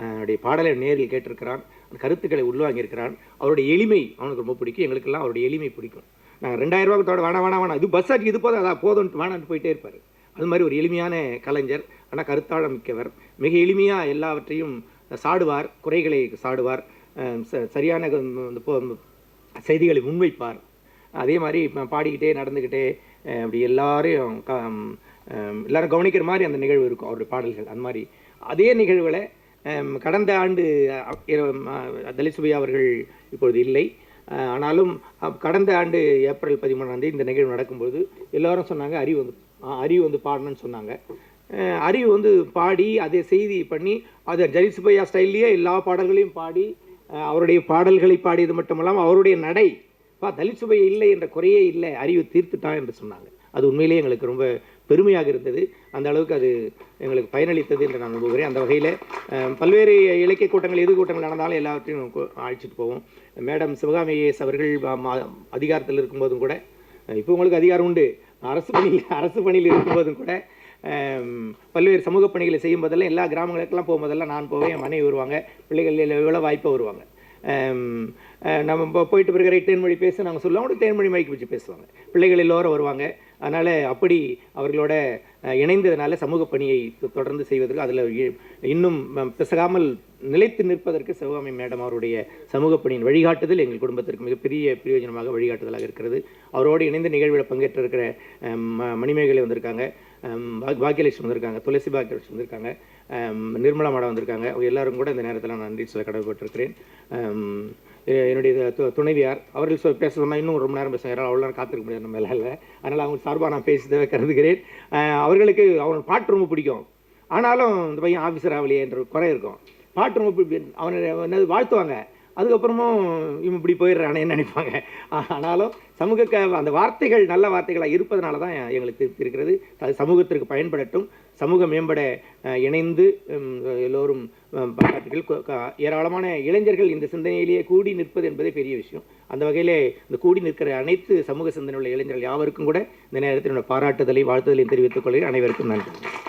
E: அவருடைய பாடலை நேரில் கேட்டிருக்கிறான், அந்த கருத்துக்களை உள்வாங்கியிருக்கிறான். அவருடைய எளிமை அவனுக்கு ரொம்ப பிடிக்கும், எங்களுக்கெல்லாம் அவருடைய எளிமை பிடிக்கும். நாங்கள் 2000 ரூபாய்க்கு வேணாம் இது பஸ் ஆட்டி இது போதும், அதான் போதும்ட்டு வேணான்ட்டு போயிட்டே இருப்பார். அது மாதிரி ஒரு எளிமையான கலைஞர், ஆனால் கருத்தாழம் மிக்கவர். மிக எளிமையாக எல்லாவற்றையும் சாடுவார், குறைகளை சாடுவார், சரியான செய்திகளை முன்வைப்பார். அதே மாதிரி பாடிக்கிட்டே நடந்துக்கிட்டே அப்படி எல்லாரும் கவனிக்கிற மாதிரி அந்த நிகழ்வு இருக்கும் அவருடைய பாடல்கள். அந்த மாதிரி அதே நிகழ்வில் கடந்த ஆண்டு தலித் சுப்பையா அவர்கள் இப்பொழுது இல்லை. ஆனாலும் கடந்த ஆண்டு ஏப்ரல் 13ஆம் தேதி இந்த நிகழ்வு நடக்கும்போது எல்லாரும் சொன்னாங்க அறிவு வந்து பாடணும்னு சொன்னாங்க. அறிவு வந்து பாடி அதை செய்தி பண்ணி அதை தலித் சுப்பையா ஸ்டைல்லையே எல்லா பாடல்களையும் பாடி அவருடைய பாடல்களை பாடியது மட்டுமல்லாமல் அவருடைய நடை தலித் சுப்பையா இல்லை என்ற குறையே இல்லை, அறிவு தீர்த்துட்டான் என்று சொன்னாங்க. அது உண்மையிலேயே எங்களுக்கு ரொம்ப பெருமையாக இருந்தது. அந்த அளவுக்கு அது எங்களுக்கு பயனளித்தது என்று நான் நம்புகிறேன். அந்த வகையில் பல்வேறு இலக்கிய கூட்டங்கள் எது கூட்டங்கள் நடந்தாலும் எல்லாவற்றையும் அழைச்சிட்டு போவோம். மேடம் சிவகாமி ஐஏஎஸ் அவர்கள் அதிகாரத்தில் இருக்கும்போதும் கூட, இப்போ உங்களுக்கு அதிகாரம் உண்டு, அரசு பணியில் இருக்கும்போதும் கூட பல்வேறு சமூக பணிகளை செய்யும் போதெல்லாம் எல்லா கிராமங்களுக்கெல்லாம் போகும்போதெல்லாம் நான் போவேன், என் மனைவி வருவாங்க, பிள்ளைகள் எவ்வளோ வாய்ப்பாக வருவாங்க. நம்ம போயிட்டு பிறகு தேன்மொழி பேச நாங்கள் சொல்லுவோம், அவங்க தேன்மொழி மைக்கு வச்சு பேசுவாங்க, பிள்ளைகள் எல்லோரும் வருவாங்க. அதனால் அப்படி அவர்களோட இணைந்ததுனால சமூக பணியை தொடர்ந்து செய்வதற்கு அதில் இன்னும் பிசகாமல் நிலைத்து நிற்பதற்கு சிவகாமி மேடம் அவருடைய சமூக பணியின் வழிகாட்டுதல் எங்கள் குடும்பத்திற்கு மிகப்பெரிய பிரயோஜனமாக வழிகாட்டுதலாக இருக்கிறது. அவரோடு இணைந்த நிகழ்வில் பங்கேற்று இருக்கிற மணிமேகலை வந்திருக்காங்க, பாக்கியலட்சுமி வந்திருக்காங்க, துளசி பாக்கியலட்சுமி வந்திருக்காங்க, நிர்மலா மேடம் வந்திருக்காங்க. அவங்க எல்லாரும் கூட இந்த நேரத்தில் நான் நன்றி சொல்ல கடமைப்பட்டிருக்கிறேன். என்னுடைய துணைவியார் அவர்கள் பேச சொன்னால் இன்னும் ரொம்ப நேரம் பேசுகிறேன், அவ்வளோ நேரம் காத்திருக்க முடியாது நம்ம மேலே. அதனால் அவங்க சார்பாக நான் பேசியதை கருதுகிறேன். அவர்களுக்கு அவங்க பாட்டு ரொம்ப பிடிக்கும், ஆனாலும் இந்த பையன் ஆஃபீஸர் ஆகலையே என்ற குறை இருக்கும். பாட்டு ரொம்ப அவனை என்னது வாழ்த்துவாங்க, அதுக்கப்புறமும் இவன் இப்படி போயிடுறானே நினைப்பாங்க. ஆனாலும் அந்த வார்த்தைகள் நல்ல வார்த்தைகளாக இருப்பதனால தான் எங்களுக்கு திருப்தி இருக்கிறது. அது சமூகத்திற்கு பயன்படட்டும், சமூகம் மேம்பட இணைந்து எல்லோரும் பாராட்டுகள். ஏராளமான இளைஞர்கள் இந்த சிந்தனையிலேயே கூடி நிற்பது என்பதே பெரிய விஷயம். அந்த வகையிலே இந்த கூடி நிற்கிற அனைத்து சமூக சிந்தனை உள்ள இளைஞர்கள் யாவருக்கும் கூட இந்த நேரத்தில் என்னோட பாராட்டுதலை வாழ்த்துதலை தெரிவித்துக் கொள்கிறேன். அனைவருக்கும் நன்றி.